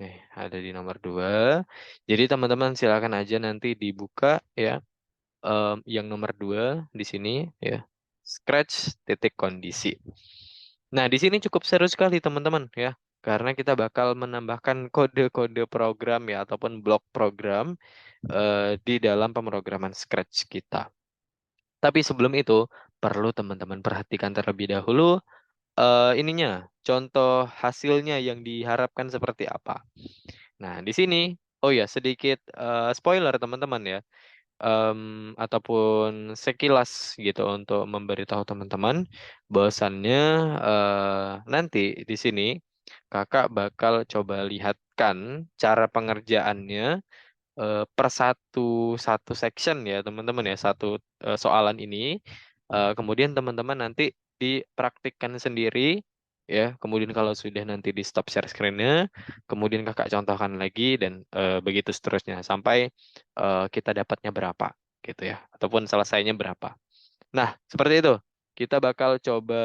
Nih, ada di nomor 2. Jadi teman-teman silakan aja nanti dibuka ya, yang nomor 2 di sini ya. Scratch titik kondisi. Nah, di sini cukup seru sekali teman-teman ya. Karena kita bakal menambahkan kode-kode program ya ataupun blok program di dalam pemrograman Scratch kita. Tapi sebelum itu perlu teman-teman perhatikan terlebih dahulu ininya, contoh hasilnya yang diharapkan seperti apa. Nah, di sini, oh ya sedikit spoiler teman-teman ya, ataupun sekilas gitu untuk memberitahu teman-teman, bahwasannya nanti di sini kakak bakal coba lihatkan cara pengerjaannya per satu section ya teman-teman ya, satu soalan ini. Kemudian teman-teman nanti dipraktikkan sendiri ya. Kemudian kalau sudah nanti di stop share screen-nya, kemudian kakak contohkan lagi dan begitu seterusnya sampai kita dapatnya berapa gitu ya, ataupun selesainya berapa. Nah, seperti itu. Kita bakal coba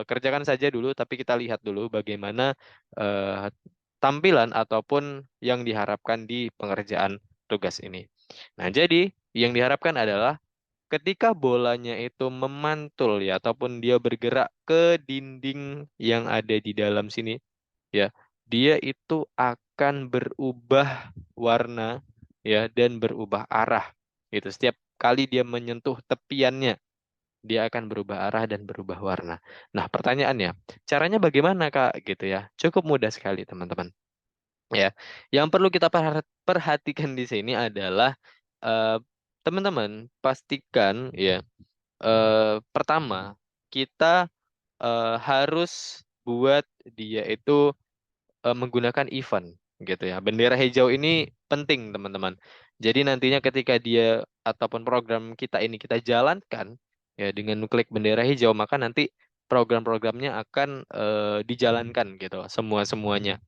kerjakan saja dulu, tapi kita lihat dulu bagaimana eh, tampilan ataupun yang diharapkan di pengerjaan tugas ini. Nah, jadi yang diharapkan adalah ketika bolanya itu memantul ya ataupun dia bergerak ke dinding yang ada di dalam sini ya, dia itu akan berubah warna ya dan berubah arah gitu. Setiap kali dia menyentuh tepiannya, dia akan berubah arah dan berubah warna. Nah, pertanyaannya, caranya bagaimana, Kak? Gitu ya. Cukup mudah sekali, teman-teman. Ya, yang perlu kita perhatikan di sini adalah eh, teman-teman pastikan ya, pertama kita harus buat dia itu menggunakan event gitu ya. Bendera hijau ini penting, teman-teman. Jadi nantinya ketika dia ataupun program kita ini kita jalankan ya dengan klik bendera hijau, maka nanti program-programnya akan dijalankan gitu, semua-semuanya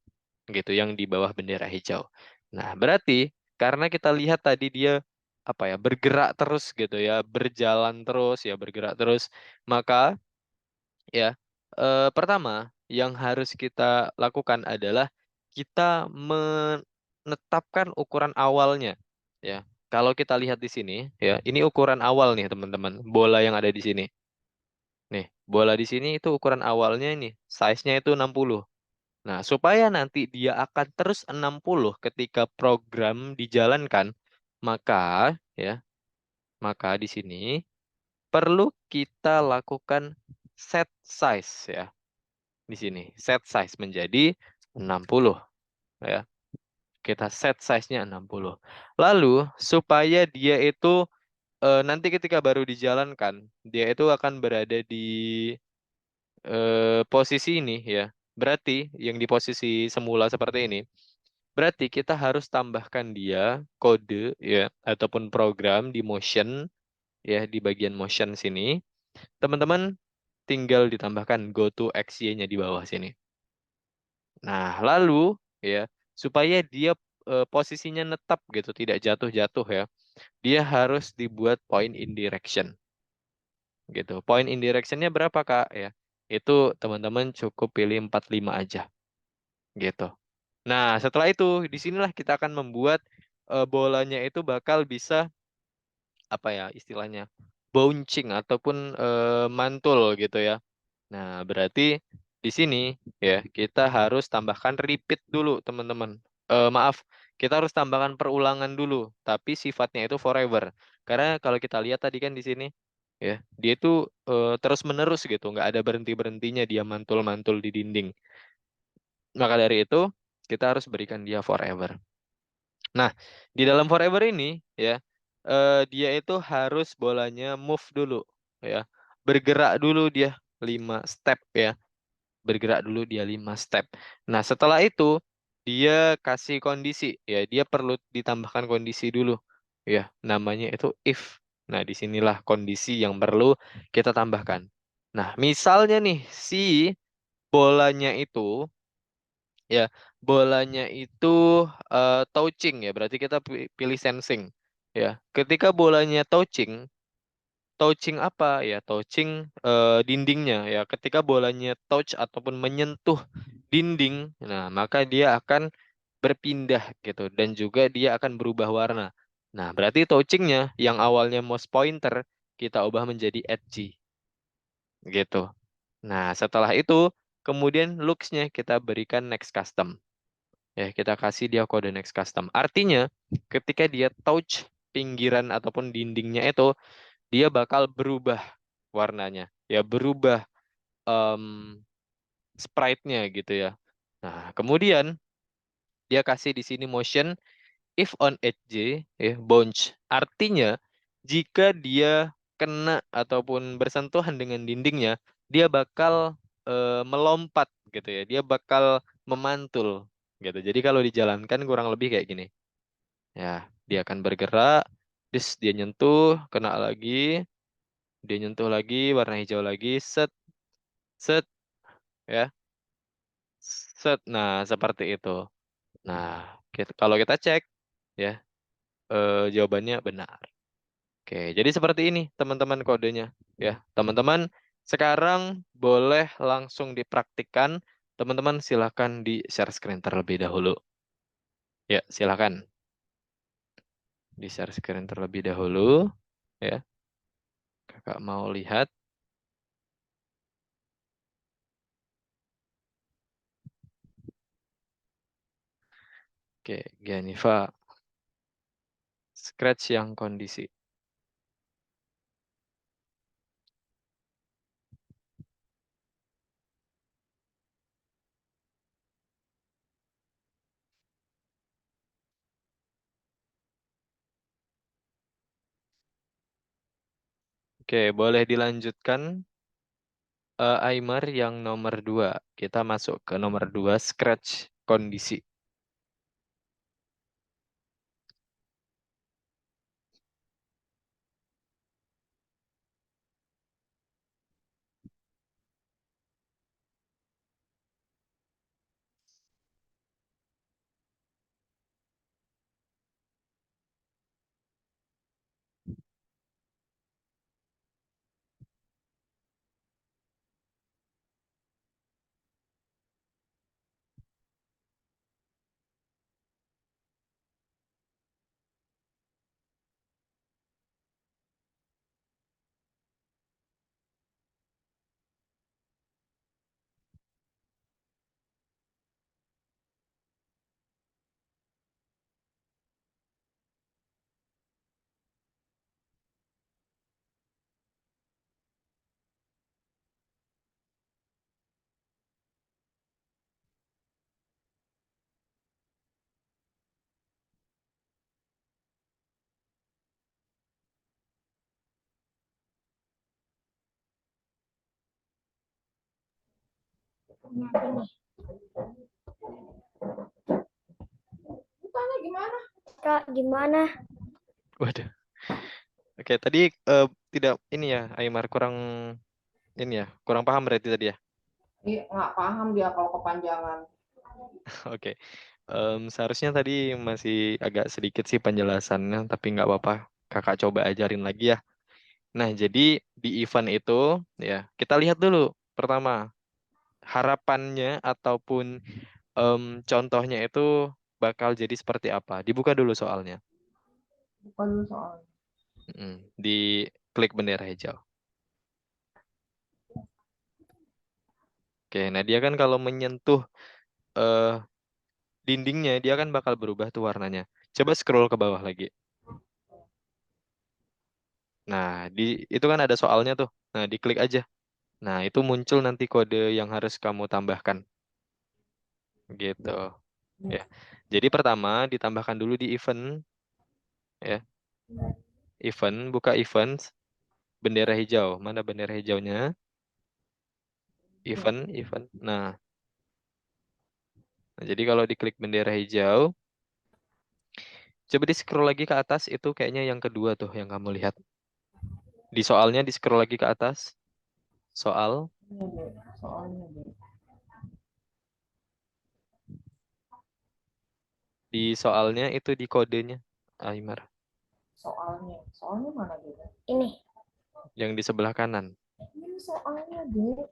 gitu yang di bawah bendera hijau. Nah, berarti karena kita lihat tadi dia apa ya, bergerak terus gitu ya, berjalan terus ya, bergerak terus, maka ya, pertama yang harus kita lakukan adalah kita menetapkan ukuran awalnya. Ya, kalau kita lihat di sini, ya, ini ukuran awal nih teman-teman, bola yang ada di sini. Nih, bola di sini itu ukuran awalnya ini, size-nya itu 60. Nah, supaya nanti dia akan terus 60 ketika program dijalankan, maka ya, maka di sini perlu kita lakukan set size ya. Di sini set size menjadi 60 ya. Kita set size-nya 60. Lalu supaya dia itu nanti ketika baru dijalankan, dia itu akan berada di posisi ini ya. Berarti yang di posisi semula seperti ini. Berarti kita harus tambahkan dia kode ya ataupun program di motion ya, di bagian motion sini. Teman-teman tinggal ditambahkan go to XY-nya di bawah sini. Nah, lalu ya, supaya dia posisinya netap gitu, tidak jatuh-jatuh ya, dia harus dibuat point in direction gitu. Point in direction-nya berapa, Kak? Ya, itu teman-teman cukup pilih 45 aja gitu. Nah, setelah itu disinilah kita akan membuat bolanya itu bakal bisa apa ya istilahnya, bouncing ataupun mantul gitu ya. Nah, berarti di sini ya kita harus tambahkan repeat dulu, teman-teman. Maaf, kita harus tambahkan perulangan dulu, tapi sifatnya itu forever. Karena kalau kita lihat tadi kan di sini ya, dia itu terus-menerus gitu, nggak ada berhenti-berhentinya dia mantul-mantul di dinding. Maka dari itu kita harus berikan dia forever. Nah, di dalam forever ini ya, dia itu harus bolanya move dulu ya. Bergerak dulu dia 5 step ya. Bergerak dulu dia 5 step. Nah, setelah itu dia kasih kondisi ya, dia perlu ditambahkan kondisi dulu ya. Namanya itu if. Nah, disinilah kondisi yang perlu kita tambahkan. Nah, misalnya nih si bolanya itu ya, bolanya itu touching ya, berarti kita pilih sensing ya. Ketika bolanya touching, touching apa ya? Touching dindingnya ya. Ketika bolanya touch ataupun menyentuh dinding, nah maka dia akan berpindah gitu dan juga dia akan berubah warna. Nah, berarti touchingnya yang awalnya mouse pointer kita ubah menjadi edgy gitu. Nah, setelah itu kemudian looks-nya kita berikan next custom. Ya, kita kasih dia kode next custom. Artinya, ketika dia touch pinggiran ataupun dindingnya itu, dia bakal berubah warnanya. Ya, berubah em, sprite-nya gitu ya. Nah, kemudian dia kasih di sini motion if on edge, ya, bounce. Artinya, jika dia kena ataupun bersentuhan dengan dindingnya, dia bakal melompat gitu ya. Dia bakal memantul gitu. Jadi kalau dijalankan kurang lebih kayak gini. Ya, dia akan bergerak, terus dia nyentuh, kena lagi, dia nyentuh lagi, warna hijau lagi, set, set, ya. Set. Nah, seperti itu. Nah, kalau kita cek ya, jawabannya benar. Oke, jadi seperti ini teman-teman kodenya ya. Teman-teman sekarang boleh langsung dipraktikkan. Teman-teman silahkan di share screen terlebih dahulu. Ya, silahkan di share screen terlebih dahulu ya. Kakak mau lihat. Oke, Gianifa. Scratch yang kondisi. Oke, boleh dilanjutkan. Aymar yang nomor 2. Kita masuk ke nomor 2, scratch kondisi.
Tanya gimana?
Kak, gimana?
Waduh. Oke, tadi tidak ini ya, Aymar kurang ini ya, kurang paham berarti tadi ya.
Iya, nggak paham dia kalau kepanjangan.
Oke. Seharusnya tadi masih agak sedikit sih penjelasannya, tapi nggak apa-apa. Kakak coba ajarin lagi ya. Nah, jadi di event itu ya, kita lihat dulu pertama harapannya ataupun contohnya itu bakal jadi seperti apa. Dibuka dulu soalnya.
Bukan dulu soalnya.
Di klik bendera hijau. Oke, nah dia kan kalau menyentuh eh, dindingnya, dia kan bakal berubah tuh warnanya. Coba scroll ke bawah lagi. Nah, itu kan ada soalnya tuh. Nah, diklik aja. Nah, itu muncul nanti kode yang harus kamu tambahkan. Gitu. Ya. Jadi pertama ditambahkan dulu di event. Ya. Event, buka event. Bendera hijau. Mana bendera hijaunya? Event. Nah, jadi kalau diklik bendera hijau, coba di scroll lagi ke atas, itu kayaknya yang kedua tuh yang kamu lihat. Di soalnya di scroll lagi ke atas. Soal.
Ini deh, soalnya deh.
Di soalnya itu di kodenya, Aymar.
Soalnya mana deh?
Ini.
Yang di sebelah kanan.
Ini soalnya deh.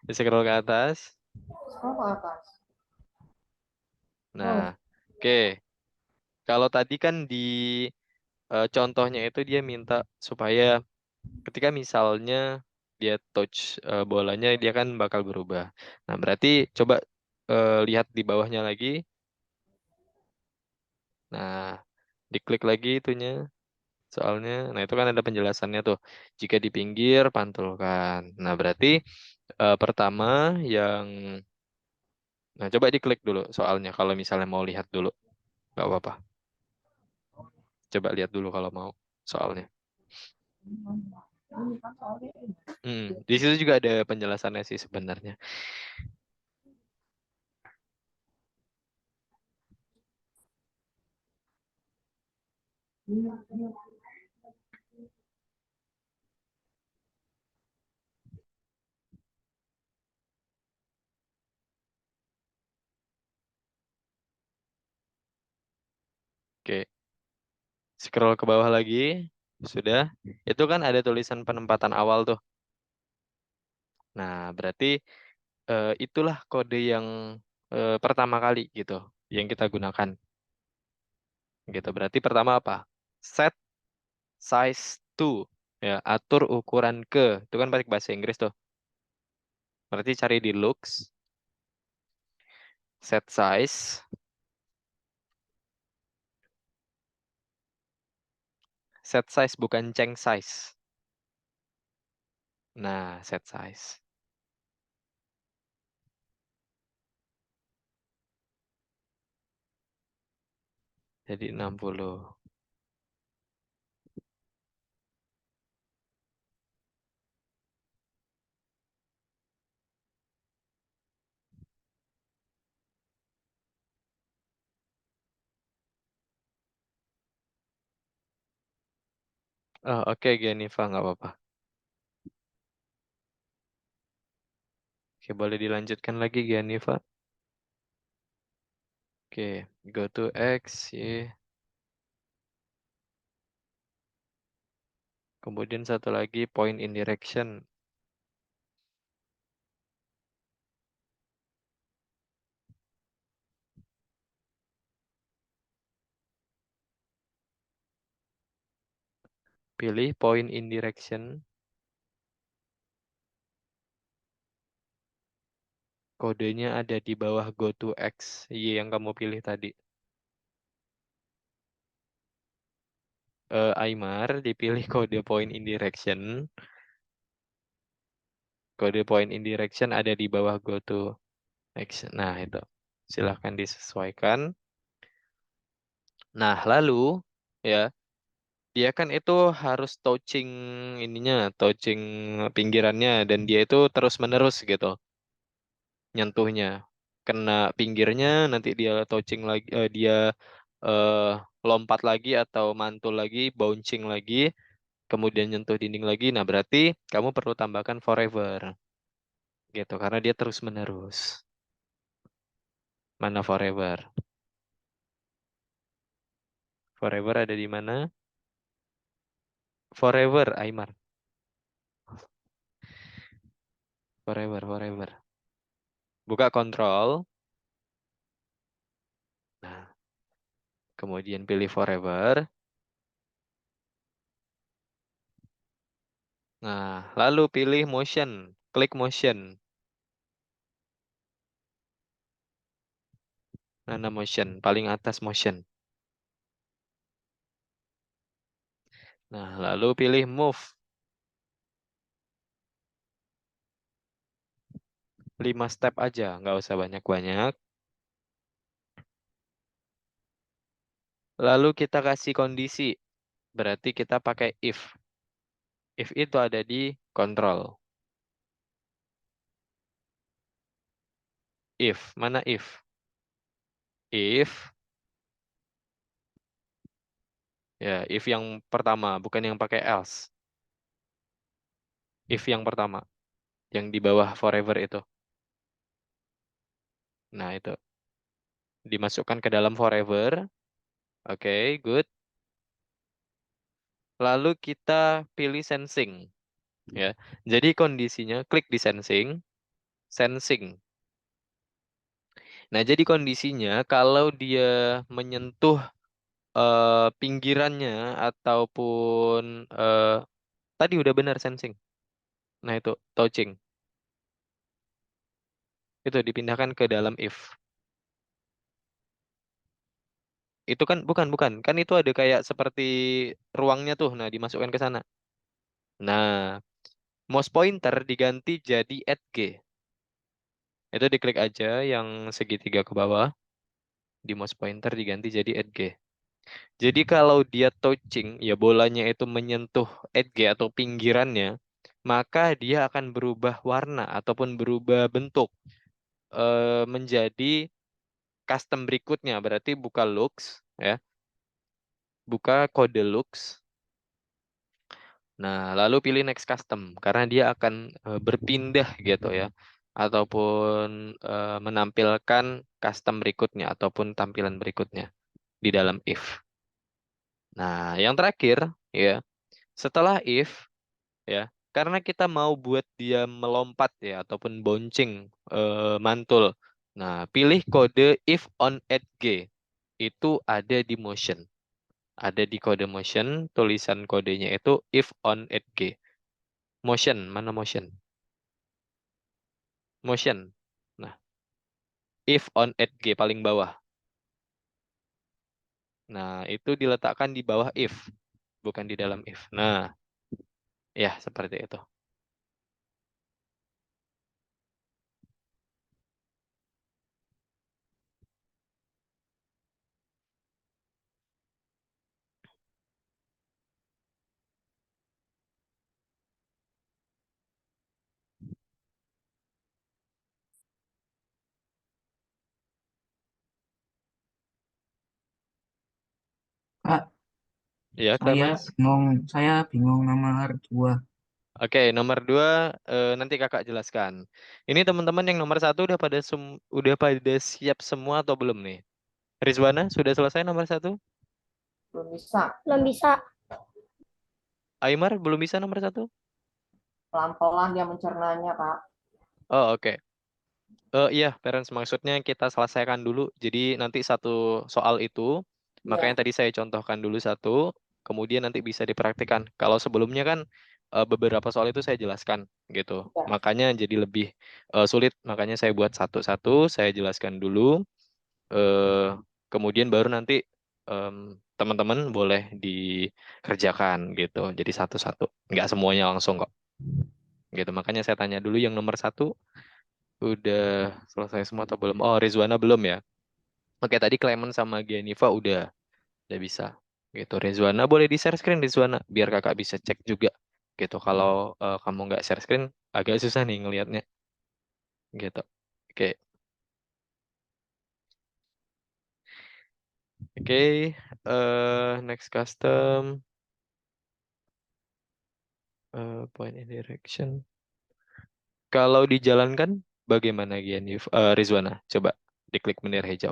Di scroll ke atas.
Scroll ke atas.
Nah, oke. Kalau tadi kan di contohnya itu dia minta supaya ketika misalnya dia touch bolanya, dia kan bakal berubah. Nah, berarti coba lihat di bawahnya lagi. Nah, diklik lagi itunya soalnya. Nah, itu kan ada penjelasannya tuh. Jika di pinggir, pantulkan. Nah, berarti pertama yang... Nah, coba diklik dulu soalnya kalau misalnya mau lihat dulu. Nggak apa-apa. Coba lihat dulu kalau mau soalnya.
Ini kan soalnya ini.
Di situ juga ada penjelasannya sih sebenarnya.
Ini.
Scroll ke bawah lagi. Sudah. Itu kan ada tulisan penempatan awal tuh. Nah, berarti itulah kode yang pertama kali gitu yang kita gunakan. Gitu. Berarti pertama apa? Set size to, ya, atur ukuran ke. Itu kan pakai bahasa Inggris tuh. Berarti cari di looks, set size, set size bukan change size. Nah, set size. Jadi 60. Oh, oke, Geniva, nggak apa-apa. Oke, boleh dilanjutkan lagi, Geniva. Oke, go to X, Y. Kemudian satu lagi, point in direction. Pilih point in direction. Kodenya ada di bawah go to X, Y yang kamu pilih tadi. Aymar, dipilih kode point in direction. Kode point in direction ada di bawah go to X. Nah, itu. Silahkan disesuaikan. Nah, lalu, ya, dia kan itu harus touching ininya, touching pinggirannya, dan dia itu terus-menerus gitu, nyentuhnya. Kena pinggirnya, nanti dia touching lagi, dia eh, lompat lagi atau mantul lagi, bouncing lagi, kemudian nyentuh dinding lagi. Nah, berarti kamu perlu tambahkan forever, gitu, karena dia terus-menerus. Mana forever? Forever ada di mana? Forever, Aymar. Forever, forever. Buka kontrol. Nah, kemudian pilih forever. Nah, lalu pilih motion. Klik motion. Mana motion? Paling atas motion. Nah, lalu pilih move. 5 step aja, nggak usah banyak-banyak. Lalu kita kasih kondisi. Berarti kita pakai if. If itu ada di kontrol. If, mana if? If, ya, if yang pertama, bukan yang pakai else. If yang pertama, yang di bawah forever itu. Nah, itu. Dimasukkan ke dalam forever. Oke, good. Lalu kita pilih sensing. Ya. Jadi kondisinya, klik di sensing. Sensing. Nah, jadi kondisinya kalau dia menyentuh pinggirannya ataupun tadi udah benar sensing. Nah, itu touching. Itu dipindahkan ke dalam if. Itu kan bukan. Kan itu ada kayak seperti ruangnya tuh. Nah, dimasukkan ke sana. Nah, mouse pointer diganti jadi add G. Itu diklik aja yang segitiga ke bawah. Di mouse pointer diganti jadi add G. Jadi kalau dia touching, ya bolanya itu menyentuh edge atau pinggirannya, maka dia akan berubah warna ataupun berubah bentuk menjadi custom berikutnya. Berarti buka looks, ya, buka kode looks. Nah, lalu pilih next custom karena dia akan berpindah gitu ya, ataupun menampilkan custom berikutnya ataupun tampilan berikutnya di dalam if. Nah, yang terakhir ya, setelah if ya, karena kita mau buat dia melompat ya ataupun bouncing mantul. Nah, pilih kode if on at G. Itu ada di motion. Ada di kode motion, tulisan kodenya itu if on at G. Motion, mana motion? Motion. Nah, if on at G paling bawah. Nah, itu diletakkan di bawah if, bukan di dalam if. Nah, ya seperti itu.
Kak,
Ya, Clemens.
saya bingung nomor 2.
Oke, nomor 2 nanti kakak jelaskan. Ini teman-teman yang nomor 1 udah pada siap semua atau belum nih? Rizwana sudah selesai nomor 1?
Belum bisa.
Belum bisa.
Aymar belum bisa nomor 1?
Pelan-pelan dia mencernanya, Kak.
Oh, oke. Iya, parents, maksudnya kita selesaikan dulu. Jadi nanti satu soal itu, makanya
Iya.
tadi saya contohkan dulu satu, kemudian nanti bisa dipraktikkan. Kalau sebelumnya kan beberapa soal itu saya jelaskan gitu.
Ya.
Makanya jadi lebih sulit. Makanya saya buat satu-satu, saya jelaskan dulu. Kemudian baru nanti teman-teman boleh dikerjakan gitu. Jadi satu-satu, nggak semuanya langsung kok. Gitu. Makanya saya tanya dulu yang nomor 1 udah selesai semua atau belum? Oh, Rizwana belum ya? Oke, tadi Clement sama Gianiva udah bisa. Gitu. Rizwana boleh di share screen Rizwana biar kakak bisa cek juga. Gitu. Kalau kamu nggak share screen agak susah nih ngelihatnya. Gitu. Oke. Oke, next custom. Point and direction. Kalau dijalankan bagaimana Rizwana? Coba diklik bendera hijau.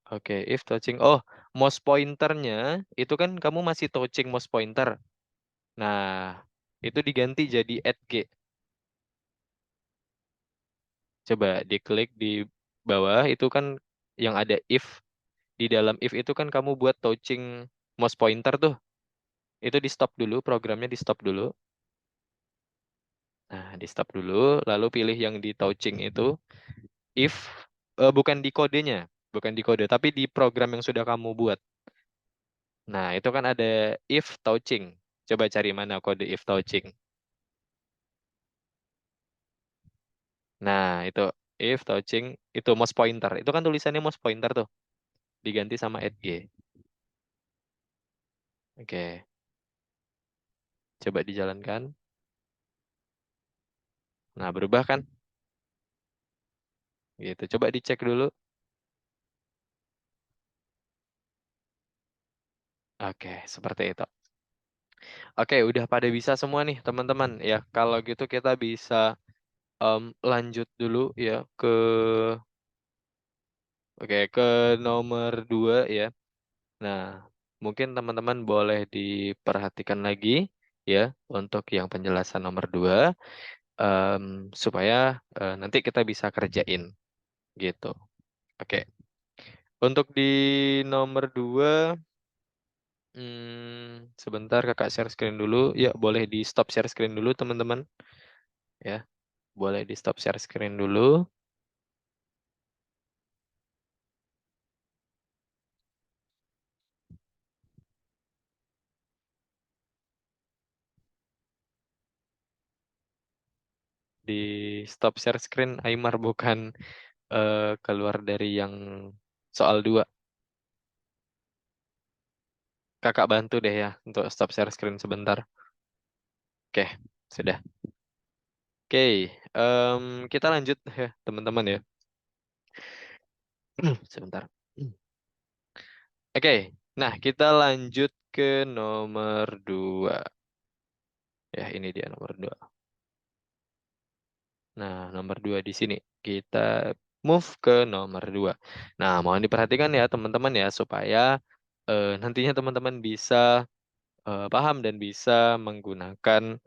Oke, if touching. Oh, mouse pointernya itu kan kamu masih touching mouse pointer. Nah, itu diganti jadi add G. Coba diklik di bawah, itu kan yang ada if. Di dalam if itu kan kamu buat touching mouse pointer tuh. Itu di stop dulu, programnya di stop dulu. Nah, di stop dulu, lalu pilih yang di touching itu. If, bukan di kodenya, bukan di kode, tapi di program yang sudah kamu buat. Nah, itu kan ada if touching. Coba cari mana kode if touching. Nah, itu if touching, itu mouse pointer. Itu kan tulisannya mouse pointer tuh. Diganti sama add G. Oke. Coba dijalankan. Nah, berubah kan? Gitu. Coba dicek dulu. Oke, seperti itu. Oke, udah pada bisa semua nih, teman-teman. Ya, kalau gitu kita bisa lanjut dulu ya ke nomor 2 ya. Nah, mungkin teman-teman boleh diperhatikan lagi ya untuk yang penjelasan nomor 2 supaya nanti kita bisa kerjain gitu. Oke. Untuk di nomor 2 sebentar kakak share screen dulu. Ya, boleh di stop share screen dulu teman-teman. Ya, boleh di stop share screen dulu. Di stop share screen Aymar, bukan keluar dari yang soal 2. Kakak bantu deh ya untuk stop share screen sebentar. Oke, sudah. Oke, kita lanjut ya teman-teman ya. Sebentar. Oke, nah kita lanjut ke nomor 2. Ya, ini dia nomor 2. Nah, nomor 2 di sini. Kita move ke nomor 2. Nah, mohon diperhatikan ya teman-teman ya supaya nantinya teman-teman bisa paham dan bisa menggunakan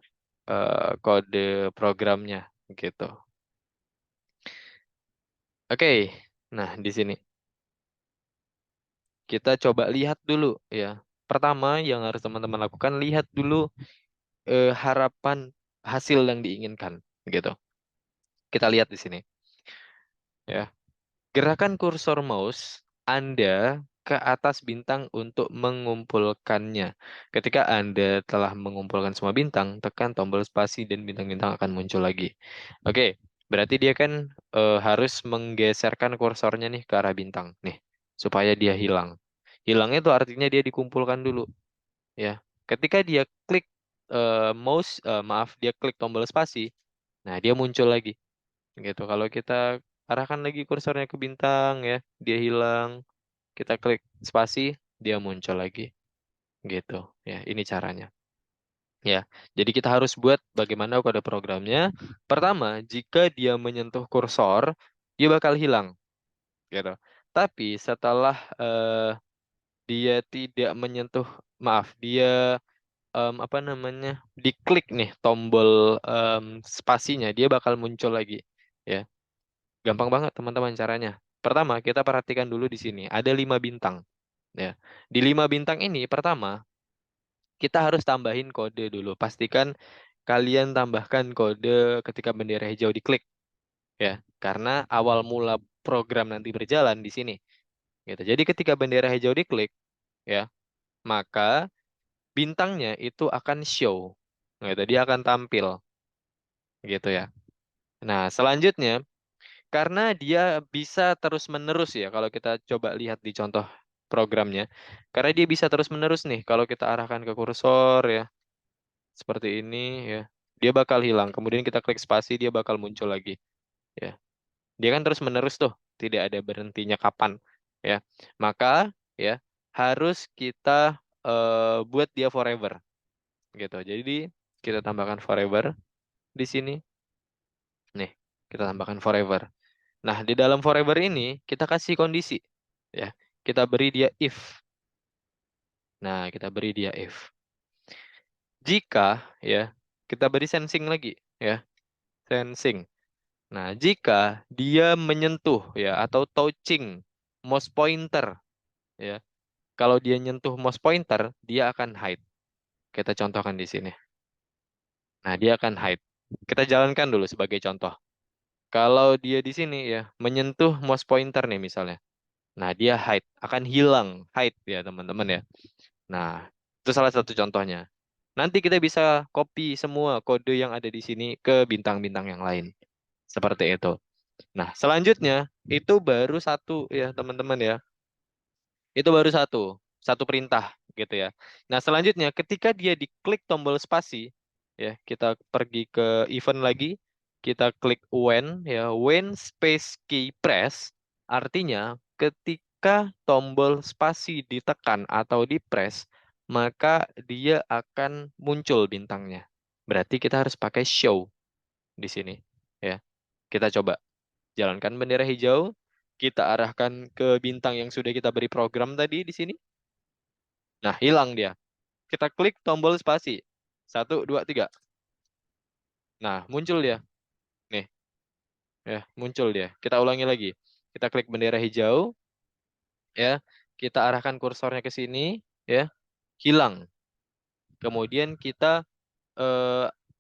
kode programnya gitu. Oke. Nah, di sini kita coba lihat dulu ya. Pertama yang harus teman-teman lakukan, lihat dulu harapan hasil yang diinginkan gitu. Kita lihat di sini ya. Gerakan kursor mouse Anda ke atas bintang untuk mengumpulkannya. Ketika Anda telah mengumpulkan semua bintang, tekan tombol spasi dan bintang-bintang akan muncul lagi. Oke, berarti dia kan harus menggeserkan kursornya nih ke arah bintang nih, supaya dia hilang. Hilangnya itu artinya dia dikumpulkan dulu, ya. Ketika dia klik dia klik tombol spasi, nah dia muncul lagi gitu. Kalau kita arahkan lagi kursornya ke bintang ya, dia hilang. Kita klik spasi, dia muncul lagi gitu ya. Ini caranya ya. Jadi kita harus buat bagaimana kode programnya. Pertama, jika dia menyentuh kursor, dia bakal hilang gitu. Tapi setelah dia tidak menyentuh, dia apa namanya, diklik nih tombol spasinya, dia bakal muncul lagi ya. Gampang banget teman-teman caranya. Pertama, kita perhatikan dulu di sini. Ada 5 bintang. Ya. Di 5 bintang ini, pertama, kita harus tambahin kode dulu. Pastikan kalian tambahkan kode ketika bendera hijau diklik. Ya. Karena awal mula program nanti berjalan di sini. Gitu. Jadi ketika bendera hijau diklik, ya, maka bintangnya itu akan show. Gitu. Dia akan tampil. Gitu ya. Nah, selanjutnya, karena dia bisa terus-menerus ya, kalau kita coba lihat di contoh programnya. Karena dia bisa terus-menerus nih, kalau kita arahkan ke kursor ya, seperti ini ya, dia bakal hilang. Kemudian kita klik spasi, dia bakal muncul lagi. Ya, dia kan terus-menerus tuh, tidak ada berhentinya kapan. Ya, maka ya harus kita buat dia forever. Gitu. Jadi kita tambahkan forever di sini. Nih, kita tambahkan forever. Nah, di dalam forever ini kita kasih kondisi ya. Kita beri dia if. Nah, kita beri dia if. Jika ya, kita beri sensing lagi ya. Sensing. Nah, jika dia menyentuh ya atau touching mouse pointer ya. Kalau dia nyentuh mouse pointer, dia akan hide. Kita contohkan di sini. Nah, dia akan hide. Kita jalankan dulu sebagai contoh. Kalau dia di sini ya, menyentuh mouse pointer nih misalnya. Nah, dia hide, akan hilang hide ya teman-teman ya. Nah, itu salah satu contohnya. Nanti kita bisa copy semua kode yang ada di sini ke bintang-bintang yang lain. Seperti itu. Nah, selanjutnya itu baru satu ya teman-teman ya. Itu baru satu perintah gitu ya. Nah, selanjutnya ketika dia diklik tombol spasi ya, kita pergi ke event lagi, kita klik when ya, when space key press, artinya ketika tombol spasi ditekan atau di-press, maka dia akan muncul bintangnya. Berarti kita harus pakai show di sini ya. Kita coba jalankan bendera hijau, kita arahkan ke bintang yang sudah kita beri program tadi di sini. Nah, hilang dia. Kita klik tombol spasi. 1, 2, 3. Nah, muncul dia. Nih, ya, muncul dia. Kita ulangi lagi. Kita klik bendera hijau, ya. Kita arahkan kursornya ke sini, ya. Hilang. Kemudian kita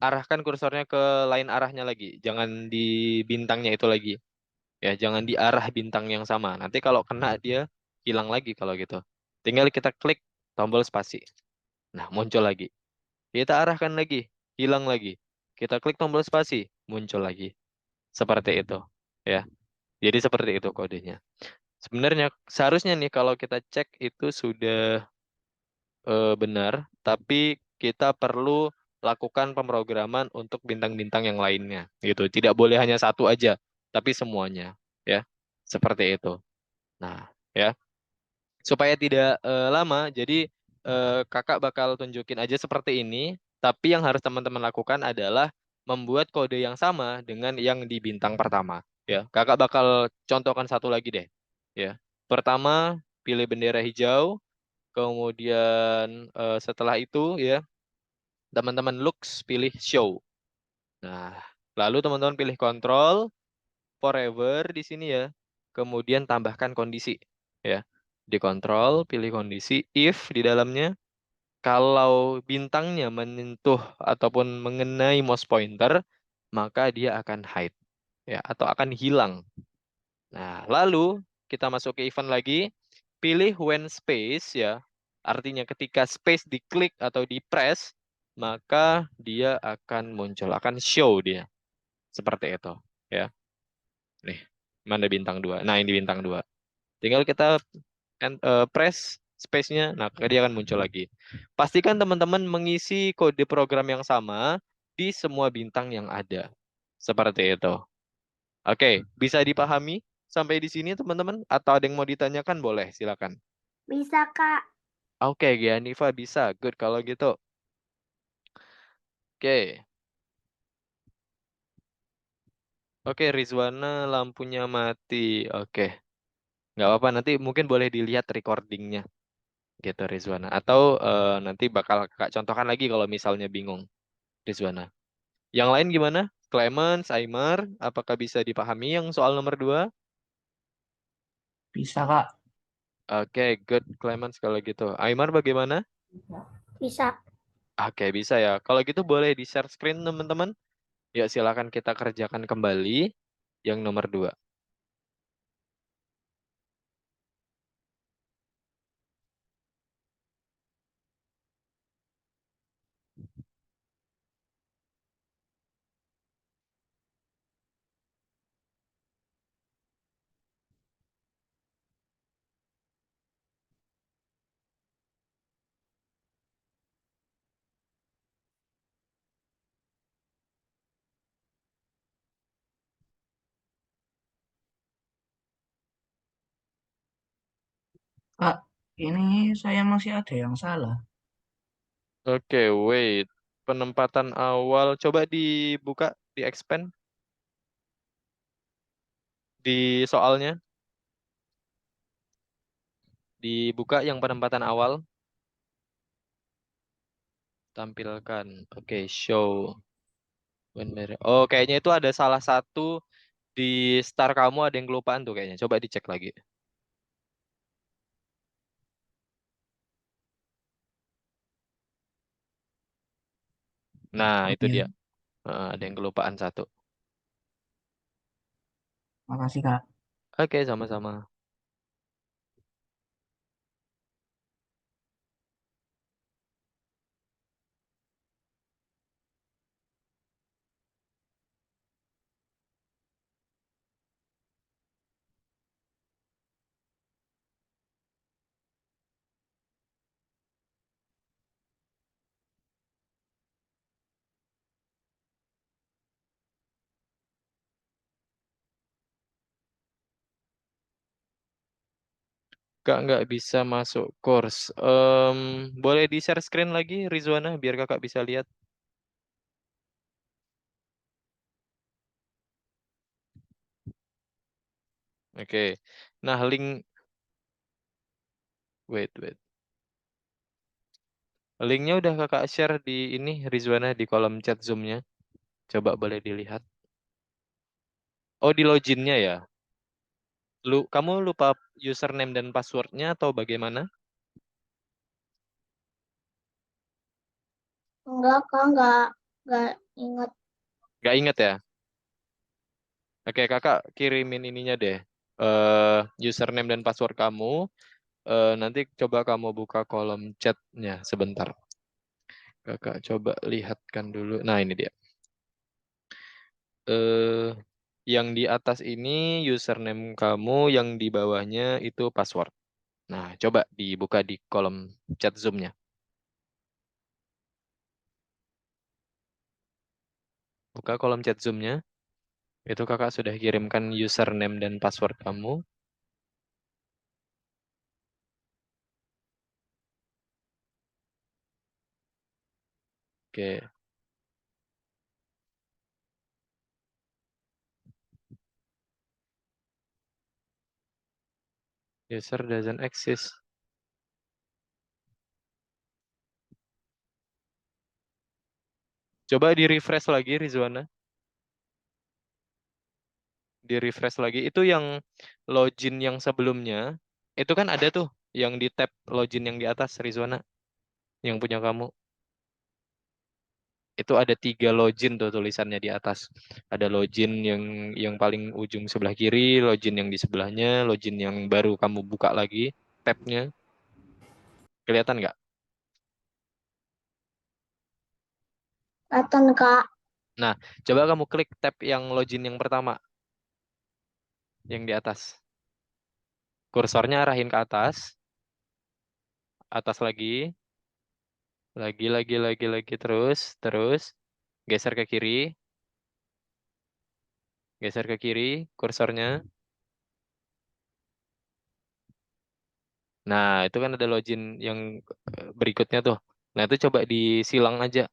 arahkan kursornya ke lain arahnya lagi. Jangan di bintangnya itu lagi. Ya, jangan di arah bintang yang sama. Nanti kalau kena dia hilang lagi kalau gitu. Tinggal kita klik tombol spasi. Nah, muncul lagi. Kita arahkan lagi, hilang lagi. Kita klik tombol spasi, muncul lagi. Seperti itu, ya. Jadi seperti itu kodenya. Sebenarnya seharusnya nih kalau kita cek itu sudah benar, tapi kita perlu lakukan pemrograman untuk bintang-bintang yang lainnya, gitu. Tidak boleh hanya satu aja, tapi semuanya, ya. Seperti itu. Nah, ya. Supaya tidak lama, jadi kakak bakal tunjukin aja seperti ini, tapi yang harus teman-teman lakukan adalah membuat kode yang sama dengan yang di bintang pertama, Ya, kakak bakal contohkan satu lagi deh. Ya, pertama pilih bendera hijau, kemudian setelah itu ya teman-teman looks pilih show. Nah, lalu teman-teman pilih control, forever di sini ya. Kemudian tambahkan kondisi ya. Di control pilih kondisi if di dalamnya kalau bintangnya menyentuh ataupun mengenai mouse pointer maka dia akan hide ya atau akan hilang. Nah, lalu kita masuk ke event lagi, pilih when space ya. Artinya ketika space diklik atau di press maka dia akan muncul, akan show dia. Seperti itu ya. Nih, mana bintang 2? Nah, ini bintang 2. Tinggal kita press space-nya, nah dia akan muncul lagi. Pastikan teman-teman mengisi kode program yang sama di semua bintang yang ada. Seperti itu. Oke, bisa dipahami sampai di sini teman-teman? Atau ada yang mau ditanyakan? Boleh, silakan.
Bisa, Kak.
Oke, Gianifa bisa. Good kalau gitu. Oke. Oke, Rizwana lampunya mati. Oke. Nggak apa-apa, nanti mungkin boleh dilihat recordingnya. Gitu, Rizwana. Atau nanti bakal kakak contohkan lagi kalau misalnya bingung, Rizwana. Yang lain gimana? Clemens, Aymar, apakah bisa dipahami yang soal nomor 2?
Bisa, Kak.
Oke, good Clemens kalau gitu. Aymar bagaimana?
Bisa.
Oke, bisa ya. Kalau gitu boleh di-share screen teman-teman. Ya, silakan kita kerjakan kembali yang nomor 2.
Kak, ini saya masih ada yang salah.
Oke, wait. Penempatan awal coba dibuka, di-expand di soalnya. Dibuka yang penempatan awal. Tampilkan. Oke, show. Oh, kayaknya itu ada salah satu di star kamu ada yang kelupaan tuh kayaknya. Coba dicek lagi. Nah,
Oh
itu
iya,
dia. Ada yang kelupaan satu.
makasih, Kak.
Oke, sama-sama. Kak nggak bisa masuk course. Boleh di-share screen lagi, Rizwana, biar kakak bisa lihat. Oke. Nah, wait. Linknya udah kakak share di ini, Rizwana, di kolom chat Zoom-nya. Coba boleh dilihat. Oh, di loginnya ya? Kamu lupa username dan passwordnya atau bagaimana?
Enggak, Kak. Enggak ingat.
Nggak inget ya? Oke, kakak kirimin ininya deh. Username dan password kamu. Nanti coba kamu buka kolom chatnya sebentar. Kakak coba lihatkan dulu. Nah, ini dia. eh yang di atas ini username kamu, yang di bawahnya itu password. Nah, coba dibuka di kolom chat Zoom-nya. Buka kolom chat Zoom-nya. Itu kakak sudah kirimkan username dan password kamu. Oke. User doesn't exist. Coba di-refresh lagi, Rizwana. Di-refresh lagi. Itu yang login yang sebelumnya. Itu kan ada tuh yang di tab login yang di atas, Rizwana. Yang punya kamu. Itu ada 3 login tuh tulisannya di atas. Ada login yang paling ujung sebelah kiri, login yang di sebelahnya, login yang baru kamu buka lagi tabnya. Kelihatan nggak?
Kelihatan, Kak.
Nah, coba kamu klik tab yang login yang pertama, yang di atas. Kursornya arahin ke atas, atas lagi, lagi, terus, geser ke kiri, kursornya. Nah, itu kan ada login yang berikutnya tuh. Nah, itu coba disilang aja.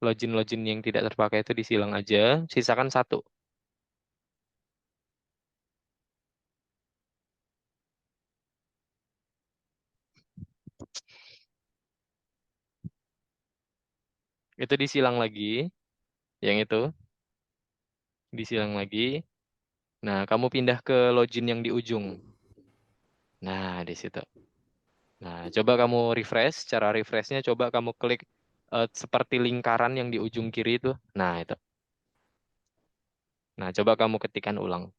Login-login yang tidak terpakai itu disilang aja, sisakan 1. Itu disilang lagi, yang itu disilang lagi. Nah, kamu pindah ke login yang di ujung. Nah, di situ. Nah, coba kamu refresh. Cara refreshnya coba kamu klik seperti lingkaran yang di ujung kiri itu. Nah, itu. Nah, coba kamu ketikkan ulang.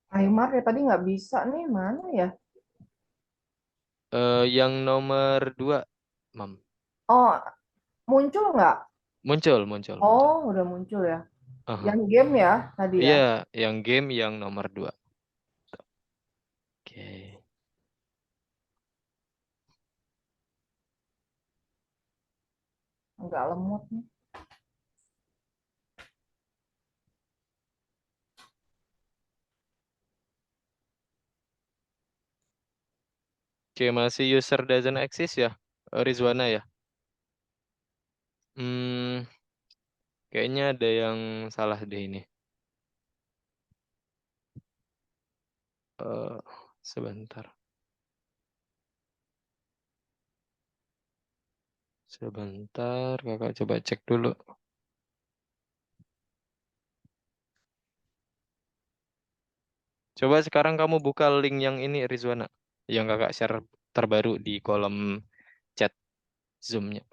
Aymar ya tadi nggak bisa nih, mana ya?
Yang nomor 2, Mam.
Oh, muncul nggak?
Muncul.
Oh, udah muncul ya.
Aha.
Yang game ya tadi ya.
Iya, yang game yang nomor 2. Oke.
Nggak lemot nih.
Oke, masih user doesn't exist ya, Rizwana ya. Kayaknya ada yang salah deh ini. Eh, sebentar. Kakak coba cek dulu. Coba sekarang kamu buka link yang ini, Rizwana. Yang kakak share terbaru di kolom chat Zoom-nya.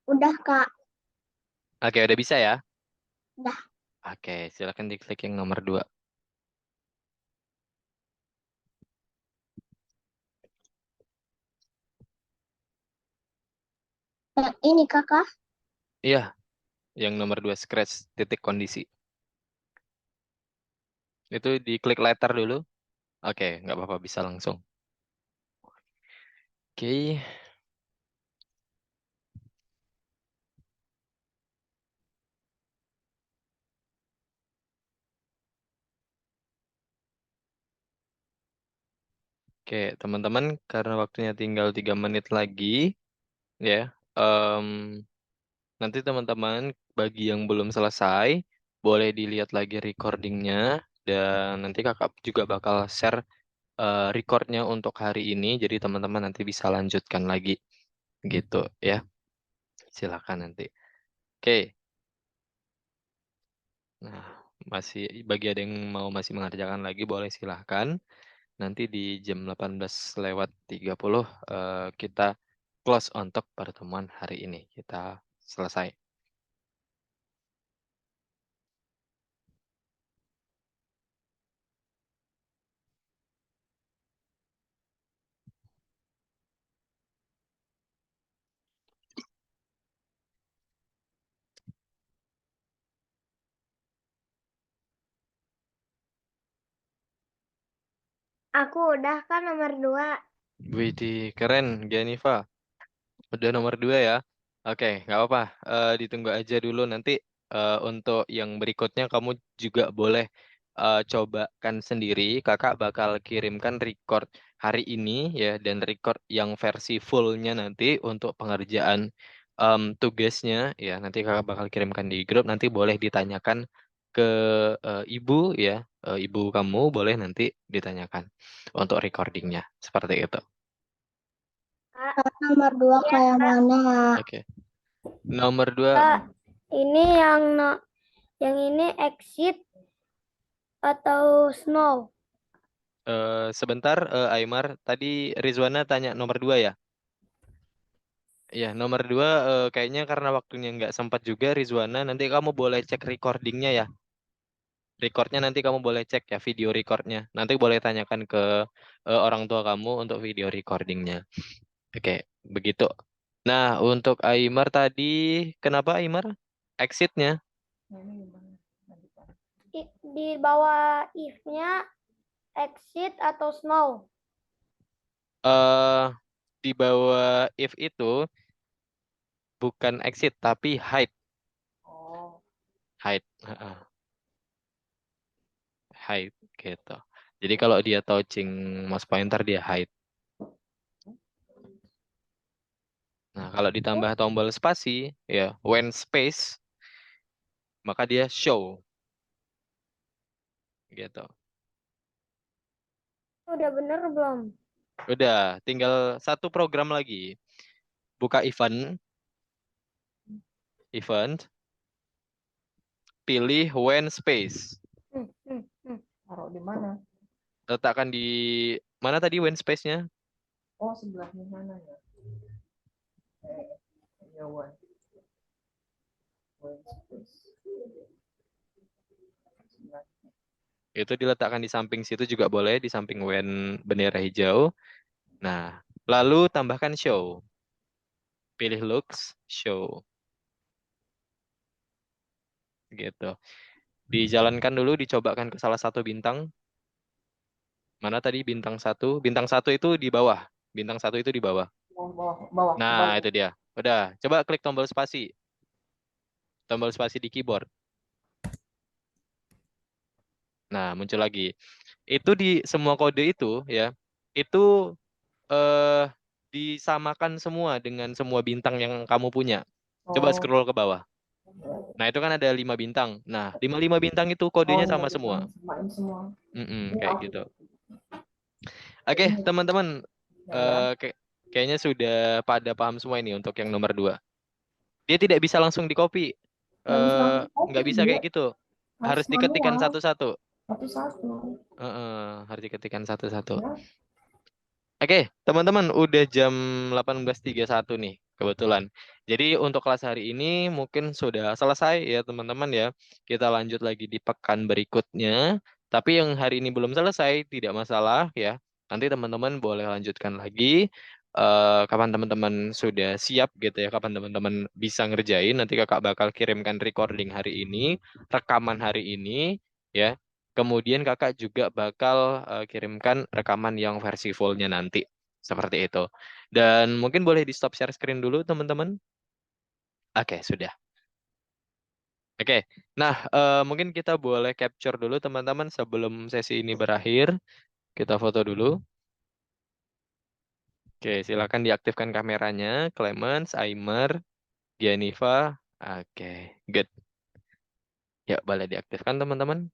Udah, Kak.
Oke, udah bisa ya?
Udah.
Oke, silakan diklik yang nomor 2.
Yang ini, Kakak.
Iya, yang nomor 2 scratch titik kondisi. Itu diklik letter dulu. Oke, nggak apa-apa, bisa langsung. Oke. Oke, teman-teman, karena waktunya tinggal 3 menit lagi, ya. Nanti teman-teman, bagi yang belum selesai, boleh dilihat lagi recordingnya, dan nanti kakak juga bakal share recordnya untuk hari ini, jadi teman-teman nanti bisa lanjutkan lagi, gitu ya. Silakan nanti. Oke. Nah, masih bagi ada yang mau masih mengerjakan lagi, boleh silahkan. Nanti di jam 18:30 kita close untuk pertemuan hari ini. Kita selesai.
Aku udah kan nomor 2.
Widih, keren, Gianifa. Udah nomor 2 ya. Oke, nggak apa-apa. Ditunggu aja dulu nanti untuk yang berikutnya kamu juga boleh cobakan sendiri. Kakak bakal kirimkan record hari ini ya, dan record yang versi fullnya nanti untuk pengerjaan tugasnya ya. Nanti kakak bakal kirimkan di grup. Nanti boleh ditanyakan ke ibu ya. Ibu kamu boleh nanti ditanyakan untuk recordingnya seperti itu.
Kak, nomor 2 kayak mana?
Oke. Nomor 2.
Kak, ini yang ini exit atau snow?
Sebentar, Aymar. Tadi Rizwana tanya nomor 2 ya? Ya, nomor 2 kayaknya karena waktunya nggak sempat juga, Rizwana. Nanti kamu boleh cek recordingnya ya. Recordnya nanti kamu boleh cek ya, video recordnya. Nanti boleh tanyakan ke orang tua kamu untuk video recordingnya. Oke, begitu. Nah, untuk Aymar tadi, kenapa Aymar? Exitnya?
Nah, ini gimana? Lanjutkan.
Di bawah if-nya exit atau snow?
eh di bawah if itu bukan exit tapi hide.
Oh,
Hide. Heeh. Hide gitu. Jadi kalau dia touching mouse pointer dia hide. Nah, kalau ditambah tombol spasi ya, when space maka dia show. Gitu.
Udah bener belum?
Udah, tinggal satu program lagi. Buka event. Event. Pilih when space.
taruh di mana?
Letakkan di mana tadi when space-nya?
Oh, sebelahnya mana ya? Ya, one. One space. Sebelah.
Itu diletakkan di samping situ juga boleh, di samping when bendera hijau. Nah, lalu tambahkan show. Pilih looks, show. Gitu. Dijalankan dulu, dicobakan ke salah satu bintang. Mana tadi bintang 1? Bintang 1 itu di bawah. Bintang 1 itu di bawah.
Bawah.
Nah, itu dia. Udah, coba klik tombol spasi. Tombol spasi di keyboard. Nah, muncul lagi. Itu di semua kode itu ya, itu disamakan semua dengan semua bintang yang kamu punya. Coba
Oh,
scroll ke bawah. Nah, itu kan ada 5 bintang. Nah, 5 bintang itu kodenya sama semua.
samain semua.
Kayak gitu. Oke, teman-teman.
Ya.
Kayaknya sudah pada paham semua ini untuk yang nomor 2. Dia tidak bisa langsung di-copy. Nggak bisa kayak gitu. Harus diketikkan satu-satu.
Satu-satu.
Harus diketikkan satu-satu.
Ya.
Oke, teman-teman, udah jam 18.31 nih, kebetulan. Jadi untuk kelas hari ini mungkin sudah selesai ya, teman-teman ya. Kita lanjut lagi di pekan berikutnya. Tapi yang hari ini belum selesai, tidak masalah ya. Nanti teman-teman boleh lanjutkan lagi. Kapan teman-teman sudah siap gitu ya, kapan teman-teman bisa ngerjain. Nanti kakak bakal kirimkan recording hari ini, rekaman hari ini ya. Kemudian kakak juga bakal kirimkan rekaman yang versi fullnya nanti. Seperti itu. Dan mungkin boleh di stop share screen dulu teman-teman. Oke, sudah. Oke, nah mungkin kita boleh capture dulu teman-teman sebelum sesi ini berakhir. Kita foto dulu. Oke, silakan diaktifkan kameranya. Clemens, Aimer, Gianiva. Oke, good. Ya, boleh diaktifkan teman-teman.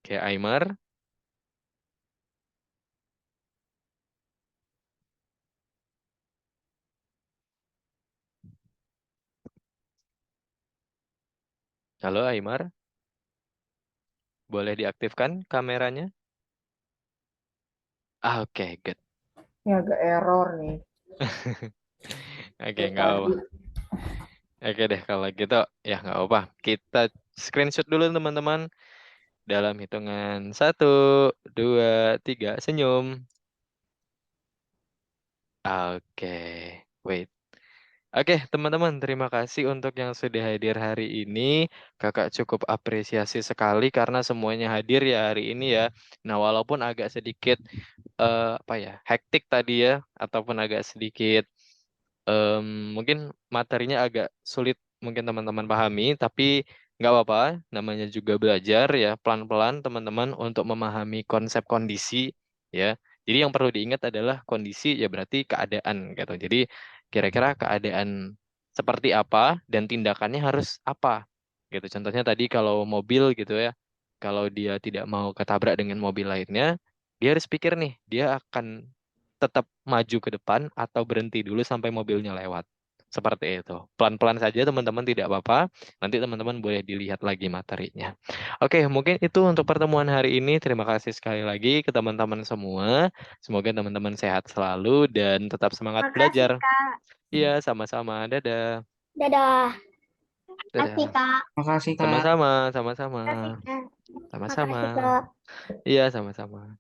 Oke, Aimer. Halo Aymar, boleh diaktifkan kameranya? Oke, good.
Ini agak error nih.
Oke, nggak apa. Oke deh, kalau gitu ya nggak apa. Kita screenshot dulu teman-teman. Dalam hitungan 1, 2, 3, senyum. Oke, wait. Oke, teman-teman, terima kasih untuk yang sudah hadir hari ini. Kakak cukup apresiasi sekali karena semuanya hadir ya hari ini ya. Nah, walaupun agak sedikit hektik tadi ya, ataupun agak sedikit Mungkin materinya agak sulit mungkin teman-teman pahami, tapi nggak apa-apa, namanya juga belajar ya, pelan-pelan teman-teman untuk memahami konsep kondisi ya. Jadi yang perlu diingat adalah kondisi ya berarti keadaan gitu. Jadi kira-kira keadaan seperti apa dan tindakannya harus apa gitu. Contohnya tadi kalau mobil gitu ya, kalau dia tidak mau ketabrak dengan mobil lainnya, dia harus pikir nih, dia akan tetap maju ke depan atau berhenti dulu sampai mobilnya lewat. Seperti itu. Pelan-pelan saja teman-teman, tidak apa-apa. Nanti teman-teman boleh dilihat lagi materinya. Oke, mungkin itu untuk pertemuan hari ini. Terima kasih sekali lagi ke teman-teman semua. Semoga teman-teman sehat selalu dan tetap semangat
Makasih,
belajar.
Kak.
Iya, sama-sama. Dadah.
Dadah.
Dadah.
Kak.
Makasih, Kak.
Sama-sama, sama-sama.
Kak.
Sama-sama.
Makasih, Kak.
Iya, sama-sama.